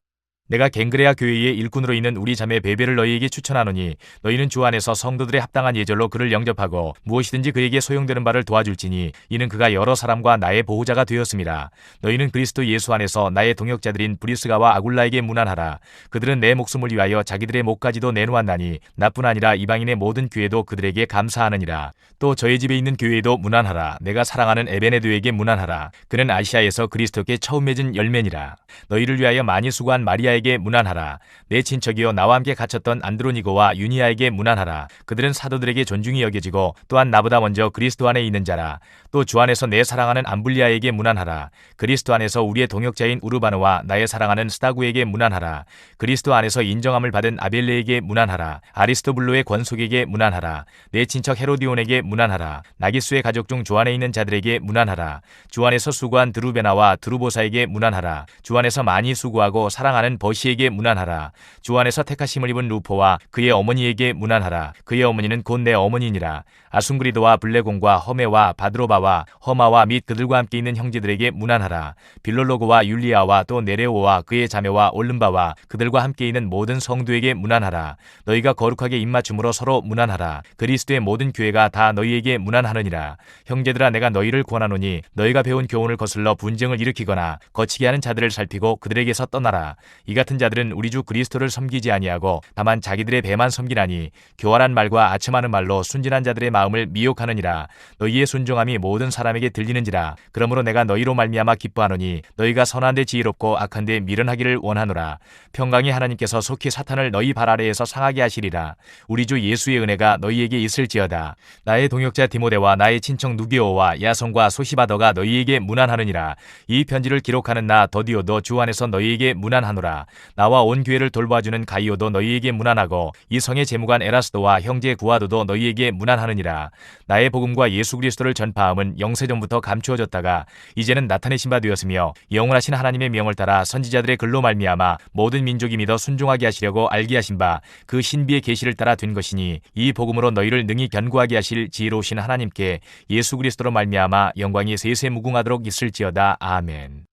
내가 갱그레아 교회의 일꾼으로 있는 우리 자매 베베를 너희에게 추천하노니 너희는 주 안에서 성도들의 합당한 예절로 그를 영접하고 무엇이든지 그에게 소용되는 바를 도와줄지니 이는 그가 여러 사람과 나의 보호자가 되었음이라. 너희는 그리스도 예수 안에서 나의 동역자들인 브리스가와 아굴라에게 문안하라. 그들은 내 목숨을 위하여 자기들의 목까지도 내놓았나니 나뿐 아니라 이방인의 모든 교회도 그들에게 감사하느니라. 또 저희 집에 있는 교회에도 문안하라. 내가 사랑하는 에베네도에게 문안하라. 그는 아시아에서 그리스도께 처음 맺은 열매니라. 너희를 위하여 많이 수고한 마리아에게 문안하라. 내 친척이요 나와 함께 갇혔던 안드로니고와 유니아에게 문안하라. 그들은 사도들에게 존중이 여겨지고 또한 나보다 먼저 그리스도 안에 있는 자라. 또 주 안에서 내 사랑하는 암블리아에게 문안하라. 그리스도 안에서 우리의 동역자인 우르바노와 나의 사랑하는 스타구에게 문안하라. 그리스도 안에서 인정함을 받은 아벨레에게 문안하라. 아리스토블로의 권속에게 문안하라. 내 친척 헤로디온에게 문안하라. 나기수의 가족 중 주 안에 있는 자들에게 문안하라. 주 안에서 수고한 드루베나와 드루보사에게 문안하라. 주 안에서 많이 수고하고 사랑하는 버시에게 문안하라. 주 안에서 택하심을 입은 루포와 그의 어머니에게 문안하라. 그의 어머니는 곧 내 어머니니라. 아순그리도와 블레곤과 허메와 바드로바와 허마와 및 그들과 함께 있는 형제들에게 문안하라. 빌롤로고와 율리아와 또 네레오와 그의 자매와 올름바와 그들과 함께 있는 모든 성도에게 문안하라. 너희가 거룩하게 입맞춤으로 서로 문안하라. 그리스도의 모든 교회가 다 너희에게 문안하느니라. 형제들아, 내가 너희를 권하노니 너희가 배운 교훈을 거슬러 분쟁을 일으키거나 거치게 하는 자들을 살피고 그들에게서 떠나라. 이 같은 자들은 우리 주 그리스도를 섬기지 아니하고 다만 자기들의 배만 섬기나니 교활한 말과 아첨하는 말로 순진한 자들의 마음을 미혹하느니라. 너희의 순종함이 모든 사람에게 들리는지라. 그러므로 내가 너희로 말미암아 기뻐하노니 너희가 선한데 지혜롭고 악한데 미련하기를 원하노라. 평강의 하나님께서 속히 사탄을 너희 발 아래에서 상하게 하시리라. 우리 주 예수의 은혜가 너희에게 있을지어다. 나의 동역자 디모데와 나의 친척 누기오와 야손과 소시바더가 너희에게 문안하느니라. 이 편지를 기록하는 나 더디오도 주 안에서 너희에게 문안하노라. 나와 온 교회를 돌봐주는 가이오도 너희에게 문안하고 이 성의 재무관 에라스도와 형제 구아도도 너희에게 문안하느니라. 나의 복음과 예수 그리스도를 전파함은 영세전부터 감추어졌다가 이제는 나타내신 바 되었으며 영원하신 하나님의 명을 따라 선지자들의 글로 말미암아 모든 민족이 믿어 순종하게 하시려고 알게 하신 바 그 신비의 계시를 따라 된 것이니 이 복음으로 너희를 능히 견고하게 하실 지혜로우신 하나님께 예수 그리스도로 말미암아 영광이 세세 무궁하도록 있을지어다. 아멘.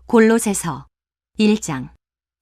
골로새서 1장.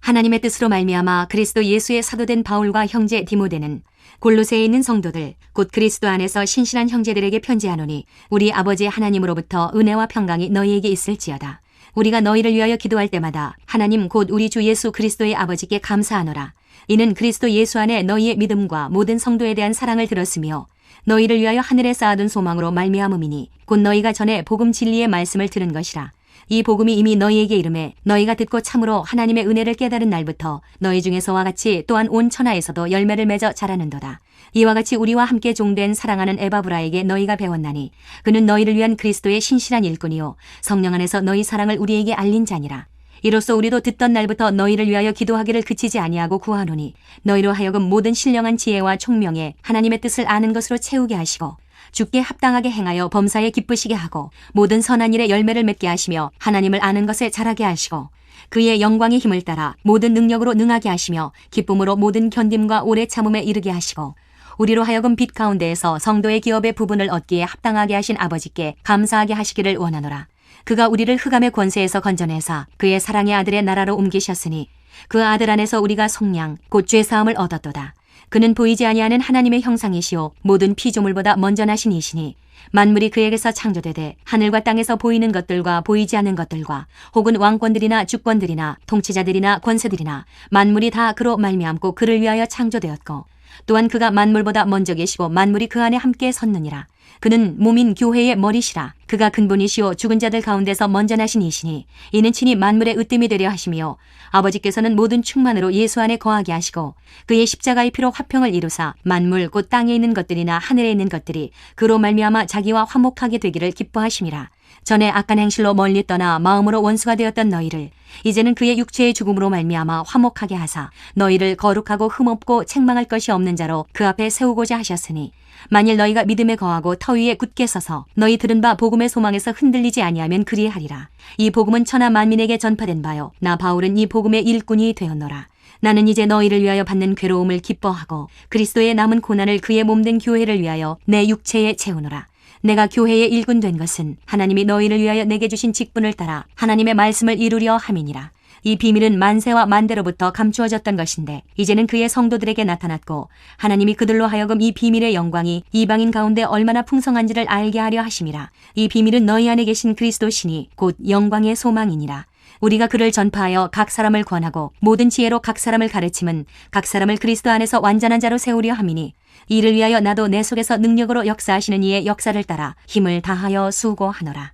하나님의 뜻으로 말미암아 그리스도 예수의 사도된 바울과 형제 디모데는 골로새에 있는 성도들 곧 그리스도 안에서 신실한 형제들에게 편지하노니 우리 아버지 하나님으로부터 은혜와 평강이 너희에게 있을지어다. 우리가 너희를 위하여 기도할 때마다 하나님 곧 우리 주 예수 그리스도의 아버지께 감사하노라. 이는 그리스도 예수 안에 너희의 믿음과 모든 성도에 대한 사랑을 들었으며 너희를 위하여 하늘에 쌓아둔 소망으로 말미암음이니 곧 너희가 전에 복음 진리의 말씀을 들은 것이라. 이 복음이 이미 너희에게 이름에 너희가 듣고 참으로 하나님의 은혜를 깨달은 날부터 너희 중에서와 같이 또한 온 천하에서도 열매를 맺어 자라는도다. 이와 같이 우리와 함께 종된 사랑하는 에바브라에게 너희가 배웠나니 그는 너희를 위한 그리스도의 신실한 일꾼이요 성령 안에서 너희 사랑을 우리에게 알린 자니라. 이로써 우리도 듣던 날부터 너희를 위하여 기도하기를 그치지 아니하고 구하노니 너희로 하여금 모든 신령한 지혜와 총명에 하나님의 뜻을 아는 것으로 채우게 하시고 주께 합당하게 행하여 범사에 기쁘시게 하고 모든 선한 일에 열매를 맺게 하시며 하나님을 아는 것에 자라게 하시고 그의 영광의 힘을 따라 모든 능력으로 능하게 하시며 기쁨으로 모든 견딤과 오래 참음에 이르게 하시고 우리로 하여금 빛 가운데에서 성도의 기업의 부분을 얻기에 합당하게 하신 아버지께 감사하게 하시기를 원하노라. 그가 우리를 흑암의 권세에서 건져내사 그의 사랑의 아들의 나라로 옮기셨으니 그 아들 안에서 우리가 속량 곧 죄사함을 얻었도다. 그는 보이지 아니하는 하나님의 형상이시오 모든 피조물보다 먼저 나신 이시니 만물이 그에게서 창조되되 하늘과 땅에서 보이는 것들과 보이지 않는 것들과 혹은 왕권들이나 주권들이나 통치자들이나 권세들이나 만물이 다 그로 말미암고 그를 위하여 창조되었고 또한 그가 만물보다 먼저 계시고 만물이 그 안에 함께 섰느니라. 그는 몸인 교회의 머리시라. 그가 근본이시오 죽은 자들 가운데서 먼저 나신 이시니 이는 친히 만물의 으뜸이 되려 하시며 아버지께서는 모든 충만으로 예수 안에 거하게 하시고 그의 십자가의 피로 화평을 이루사 만물 곧 땅에 있는 것들이나 하늘에 있는 것들이 그로 말미암아 자기와 화목하게 되기를 기뻐하심이라. 전에 악한 행실로 멀리 떠나 마음으로 원수가 되었던 너희를 이제는 그의 육체의 죽음으로 말미암아 화목하게 하사 너희를 거룩하고 흠없고 책망할 것이 없는 자로 그 앞에 세우고자 하셨으니 만일 너희가 믿음에 거하고 터 위에 굳게 서서 너희 들은 바 복음의 소망에서 흔들리지 아니하면 그리하리라. 이 복음은 천하 만민에게 전파된 바요 나 바울은 이 복음의 일꾼이 되었노라. 나는 이제 너희를 위하여 받는 괴로움을 기뻐하고 그리스도의 남은 고난을 그의 몸된 교회를 위하여 내 육체에 채우노라. 내가 교회의 일꾼 된 것은 하나님이 너희를 위하여 내게 주신 직분을 따라 하나님의 말씀을 이루려 함이니라. 이 비밀은 만세와 만대로부터 감추어졌던 것인데 이제는 그의 성도들에게 나타났고 하나님이 그들로 하여금 이 비밀의 영광이 이방인 가운데 얼마나 풍성한지를 알게 하려 하심이라. 이 비밀은 너희 안에 계신 그리스도시니 곧 영광의 소망이니라. 우리가 그를 전파하여 각 사람을 권하고 모든 지혜로 각 사람을 가르침은 각 사람을 그리스도 안에서 완전한 자로 세우려 함이니 이를 위하여 나도 내 속에서 능력으로 역사하시는 이의 역사를 따라 힘을 다하여 수고하노라.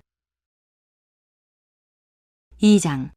2장.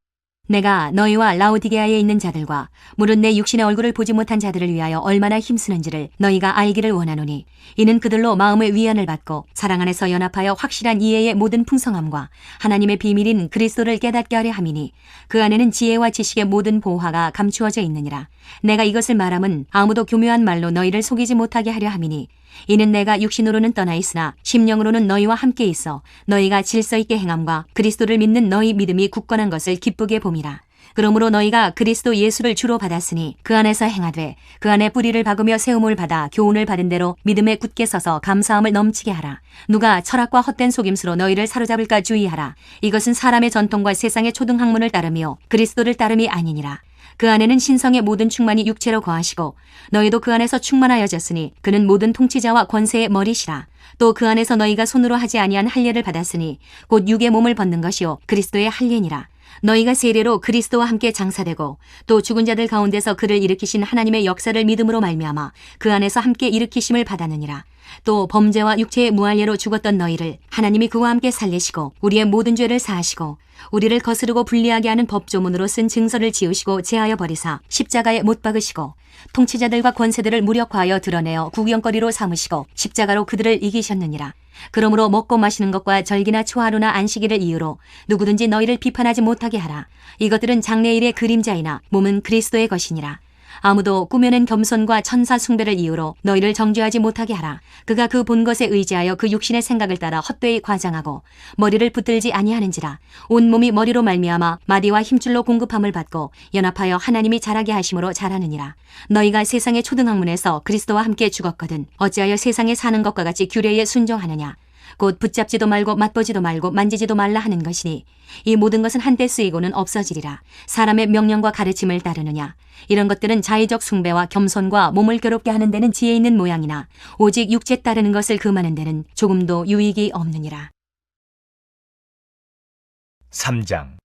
내가 너희와 라오디게아에 있는 자들과 무릇 내 육신의 얼굴을 보지 못한 자들을 위하여 얼마나 힘쓰는지를 너희가 알기를 원하노니 이는 그들로 마음의 위안을 받고 사랑 안에서 연합하여 확실한 이해의 모든 풍성함과 하나님의 비밀인 그리스도를 깨닫게 하려 함이니 그 안에는 지혜와 지식의 모든 보화가 감추어져 있느니라. 내가 이것을 말함은 아무도 교묘한 말로 너희를 속이지 못하게 하려 함이니 이는 내가 육신으로는 떠나 있으나 심령으로는 너희와 함께 있어 너희가 질서 있게 행함과 그리스도를 믿는 너희 믿음이 굳건한 것을 기쁘게 봄이라. 그러므로 너희가 그리스도 예수를 주로 받았으니 그 안에서 행하되 그 안에 뿌리를 박으며 세움을 받아 교훈을 받은 대로 믿음에 굳게 서서 감사함을 넘치게 하라. 누가 철학과 헛된 속임수로 너희를 사로잡을까 주의하라. 이것은 사람의 전통과 세상의 초등학문을 따르며 그리스도를 따름이 아니니라. 그 안에는 신성의 모든 충만이 육체로 거하시고 너희도 그 안에서 충만하여졌으니 그는 모든 통치자와 권세의 머리시라. 또 그 안에서 너희가 손으로 하지 아니한 할례를 받았으니 곧 육의 몸을 벗는 것이요 그리스도의 할례니라. 너희가 세례로 그리스도와 함께 장사되고 또 죽은 자들 가운데서 그를 일으키신 하나님의 역사를 믿음으로 말미암아 그 안에서 함께 일으키심을 받았느니라. 또 범죄와 육체의 무할례로 죽었던 너희를 하나님이 그와 함께 살리시고 우리의 모든 죄를 사하시고 우리를 거스르고 불리하게 하는 법조문으로 쓴 증서를 지우시고 제하여 버리사 십자가에 못 박으시고 통치자들과 권세들을 무력화하여 드러내어 구경거리로 삼으시고 십자가로 그들을 이기셨느니라. 그러므로 먹고 마시는 것과 절기나 초하루나 안식일을 이유로 누구든지 너희를 비판하지 못하게 하라. 이것들은 장래일의 그림자이나 몸은 그리스도의 것이니라. 아무도 꾸며낸 겸손과 천사 숭배를 이유로 너희를 정죄하지 못하게 하라. 그가 그 본 것에 의지하여 그 육신의 생각을 따라 헛되이 과장하고 머리를 붙들지 아니하는지라. 온 몸이 머리로 말미암아 마디와 힘줄로 공급함을 받고 연합하여 하나님이 자라게 하심으로 자라느니라. 너희가 세상의 초등학문에서 그리스도와 함께 죽었거든 어찌하여 세상에 사는 것과 같이 규례에 순종하느냐. 곧 붙잡지도 말고 맛보지도 말고 만지지도 말라 하는 것이니 이 모든 것은 한때 쓰이고는 없어지리라. 사람의 명령과 가르침을 따르느냐. 이런 것들은 자의적 숭배와 겸손과 몸을 괴롭게 하는 데는 지혜 있는 모양이나 오직 육체 따르는 것을 금하는 데는 조금도 유익이 없느니라. 3장.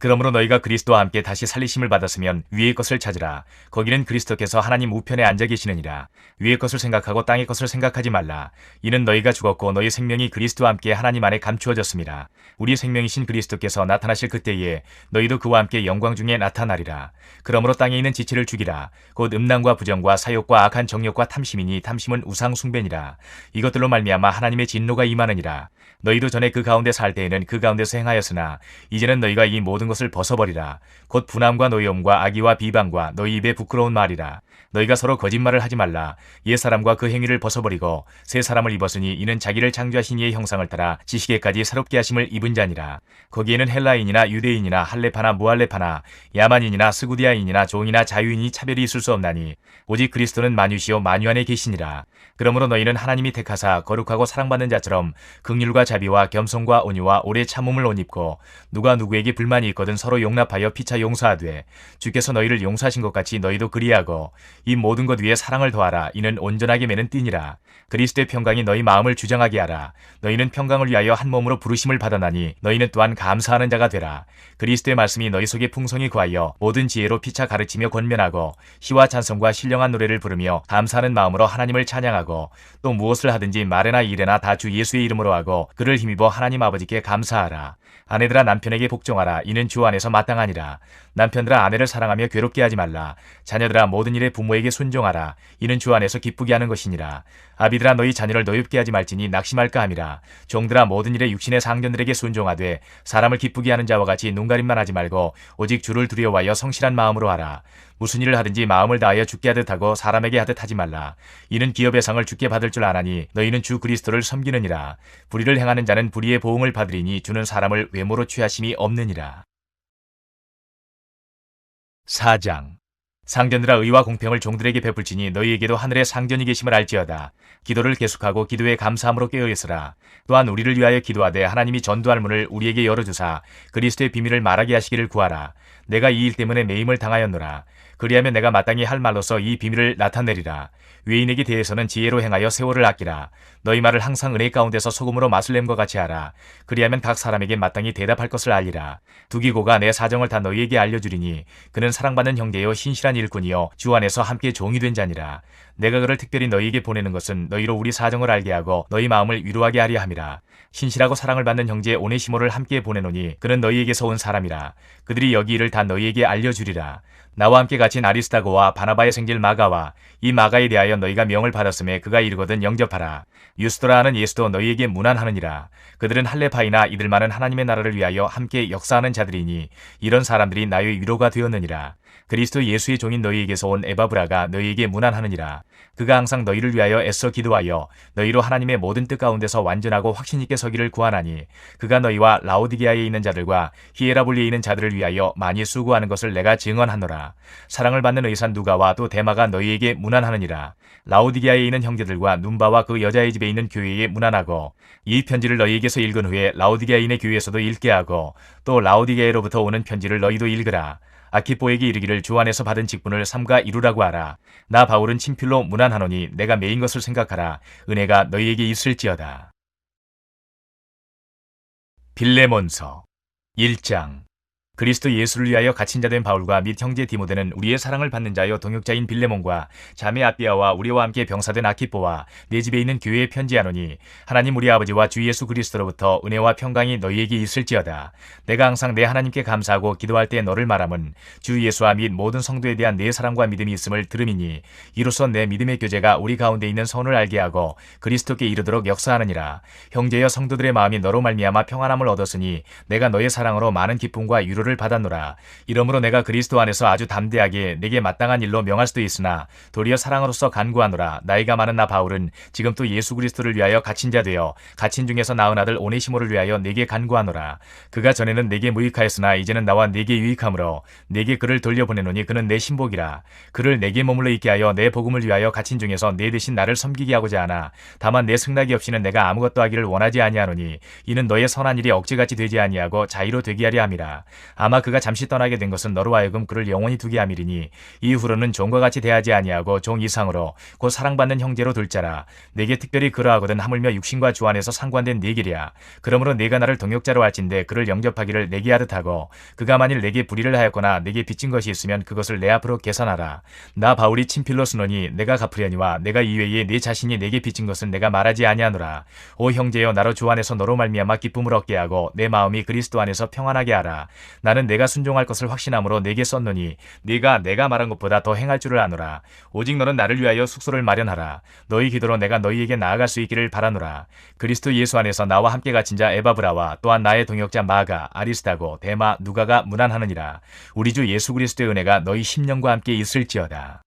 그러므로 너희가 그리스도와 함께 다시 살리심을 받았으면 위의 것을 찾으라. 거기는 그리스도께서 하나님 우편에 앉아 계시느니라. 위의 것을 생각하고 땅의 것을 생각하지 말라. 이는 너희가 죽었고 너희 생명이 그리스도와 함께 하나님 안에 감추어졌습니다. 우리 생명이신 그리스도께서 나타나실 그때에 너희도 그와 함께 영광 중에 나타나리라. 그러므로 땅에 있는 지체를 죽이라. 곧 음란과 부정과 사욕과 악한 정욕과 탐심이니 탐심은 우상 숭배니라. 이것들로 말미암아 하나님의 진노가 임하느니라. 너희도 전에 그 가운데 살 때에는 그 가운데서 행하였으나 이제는 너희가 이 모든 것을 벗어버리라. 곧 분함과 노여움과 악의와 비방과 너희 입에 부끄러운 말이라. 너희가 서로 거짓말을 하지 말라. 옛사람과 그 행위를 벗어버리고 새 사람을 입었으니 이는 자기를 창조하신 이의 형상을 따라 지식에까지 새롭게 하심을 입은 자니라. 거기에는 헬라인이나 유대인이나 할레파나 무할레파나 야만인이나 스구디아인이나 종이나 자유인이 차별이 있을 수 없나니 오직 그리스도는 만유시요 만유 안에 계시니라. 그러므로 너희는 하나님이 택하사 거룩하고 사랑받는 자처럼 긍휼과 자비와 겸손과 온유와 오래 참음을 옷 입고 누가 누구에게 불만이 있거나 있거든 서로 용납하여 피차 용서하되 주께서 너희를 용서하신 것 같이 너희도 그리하고 이 모든 것 위에 사랑을 더하라. 이는 온전하게 매는 띠니라. 그리스도의 평강이 너희 마음을 주장하게 하라. 너희는 평강을 위하여 한 몸으로 부르심을 받았나니 너희는 또한 감사하는 자가 되라. 그리스도의 말씀이 너희 속에 풍성히 구하여 모든 지혜로 피차 가르치며 권면하고 시와 찬송과 신령한 노래를 부르며 감사하는 마음으로 하나님을 찬양하고 또 무엇을 하든지 말에나 일에나 다 주 예수의 이름으로 하고 그를 힘입어 하나님 아버지께 감사하라. 아내들아 남편에게 복종하라. 이는 주 안에서 마땅하니라. 남편들아 아내를 사랑하며 괴롭게 하지 말라. 자녀들아 모든 일에 부모에게 순종하라. 이는 주 안에서 기쁘게 하는 것이니라. 아비들아 너희 자녀를 노엽게 하지 말지니 낙심할까 함이라. 종들아 모든 일에 육신의 상전들에게 순종하되 사람을 기쁘게 하는 자와 같이 눈가림만 하지 말고 오직 주를 두려워하여 성실한 마음으로 하라. 무슨 일을 하든지 마음을 다하여 주께 하듯 하고 사람에게 하듯 하지 말라. 이는 기업의 상을 주께 받을 줄 아나니 너희는 주 그리스도를 섬기느니라. 불의를 행하는 자는 불의의 보응을 받으리니 주는 사람을 외모로 취하심이 없느니라. 4장 상전들아 의와 공평을 종들에게 베풀지니 너희에게도 하늘에 상전이 계심을 알지어다. 기도를 계속하고 기도에 감사함으로 깨어있으라. 또한 우리를 위하여 기도하되 하나님이 전도할 문을 우리에게 열어주사 그리스도의 비밀을 말하게 하시기를 구하라. 내가 이 일 때문에 매임을 당하였노라. 그리하면 내가 마땅히 할 말로서 이 비밀을 나타내리라. 외인에게 대해서는 지혜로 행하여 세월을 아끼라. 너희 말을 항상 은혜 가운데서 소금으로 맛을 냄과 같이 하라. 그리하면 각 사람에게 마땅히 대답할 것을 알리라. 두기고가 내 사정을 다 너희에게 알려주리니 그는 사랑받는 형제요 신실한 일꾼이요 주 안에서 함께 종이 된 자니라. 내가 그를 특별히 너희에게 보내는 것은 너희로 우리 사정을 알게 하고 너희 마음을 위로하게 하려 함이라. 신실하고 사랑을 받는 형제 오네시모를 함께 보내노니 그는 너희에게서 온 사람이라. 그들이 여기 일을 다 너희에게 알려주리라. 나와 함께 갇힌 아리스타고와 바나바의 생질 마가와 이 마가에 대하여 너희가 명을 받았음에 그가 이르거든 영접하라. 유스도라 하는 예수도 너희에게 문안하느니라. 그들은 할레파이나 이들만은 하나님의 나라를 위하여 함께 역사하는 자들이니 이런 사람들이 나의 위로가 되었느니라. 그리스도 예수의 종인 너희에게서 온 에바브라가 너희에게 문안하느니라. 그가 항상 너희를 위하여 애써 기도하여 너희로 하나님의 모든 뜻 가운데서 완전하고 확신 있게 서기를 구하나니 그가 너희와 라오디게아에 있는 자들과 히에라볼리에 있는 자들을 위하여 많이 수고하는 것을 내가 증언하노라. 사랑을 받는 의사 누가와 또 데마가 너희에게 문안하느니라. 라오디게아에 있는 형제들과 눈바와 그 여자의 집에 있는 교회에 문안하고 이 편지를 너희에게서 읽은 후에 라오디게아인의 교회에서도 읽게 하고 또 라오디게아로부터 오는 편지를 너희도 읽으라. 아키포에게 이르기를 주 안에서 받은 직분을 삼가 이루라고 하라. 나 바울은 친필로 문안하노니 내가 매인 것을 생각하라. 은혜가 너희에게 있을지어다. 빌레몬서 1장 그리스도 예수를 위하여 갇힌 자 된 바울과 및 형제 디모데는 우리의 사랑을 받는 자여 동역자인 빌레몬과 자매 아비아와 우리와 함께 병사된 아키포와 내 집에 있는 교회에 편지하노니 하나님 우리 아버지와 주 예수 그리스도로부터 은혜와 평강이 너희에게 있을지어다. 내가 항상 내 하나님께 감사하고 기도할 때 너를 말함은 주 예수와 및 모든 성도에 대한 내 사랑과 믿음이 있음을 들음이니 이로써 내 믿음의 교제가 우리 가운데 있는 선을 알게 하고 그리스도께 이르도록 역사하느니라. 형제여 성도들의 마음이 너로 말미암아 평안함을 얻었으니 내가 너의 사랑으로 많은 기쁨과 위로를 받았노라. 이러므로 내가 그리스도 안에서 아주 담대하게 내게 마땅한 일로 명할 수도 있으나 도리어 사랑으로서 간구하노라. 나이가 많은 나 바울은 지금 또 예수 그리스도를 위하여 갇힌 자 되어 갇힌 중에서 낳은 아들 오네시모를 위하여 내게 간구하노라. 그가 전에는 내게 무익하였으나 이제는 나와 내게 유익하므로 내게 그를 돌려보내노니 그는 내 신복이라. 그를 내게 머물러 있게 하여 내 복음을 위하여 갇힌 중에서 내 대신 나를 섬기게 하고자 하나 다만 내 승낙이 없이는 내가 아무것도 하기를 원하지 아니하노니 이는 너의 선한 일이 억제같이 되지 아니하고 자의로 되게 하려 함이라. 아마 그가 잠시 떠나게 된 것은 너로 하여금 그를 영원히 두게 함이리니 이후로는 종과 같이 대하지 아니하고 종 이상으로 곧 사랑받는 형제로 둘 자라. 내게 특별히 그러하거든 하물며 육신과 주 안에서 상관된 네 길이야. 그러므로 내가 나를 동역자로 할진대 그를 영접하기를 내게 하듯 하고 그가 만일 내게 불의를 하였거나 내게 빚진 것이 있으면 그것을 내 앞으로 계산하라. 나 바울이 친필로 쓰노니 내가 갚으려니와 내가 이외에 내 자신이 내게 빚진 것은 내가 말하지 아니하노라. 오 형제여 나로 주 안에서 너로 말미암아 기쁨을 얻게 하고 내 마음이 그리스도 안에서 평안하게 하라. 나는 내가 순종할 것을 확신함으로 내게 썼노니 네가 내가 말한 것보다 더 행할 줄을 아노라. 오직 너는 나를 위하여 숙소를 마련하라. 너희 기도로 내가 너희에게 나아갈 수 있기를 바라노라. 그리스도 예수 안에서 나와 함께 갇힌 자 에바브라와 또한 나의 동역자 마가, 아리스타고, 데마, 누가가 문안하느니라. 우리 주 예수 그리스도의 은혜가 너희 심령과 함께 있을지어다.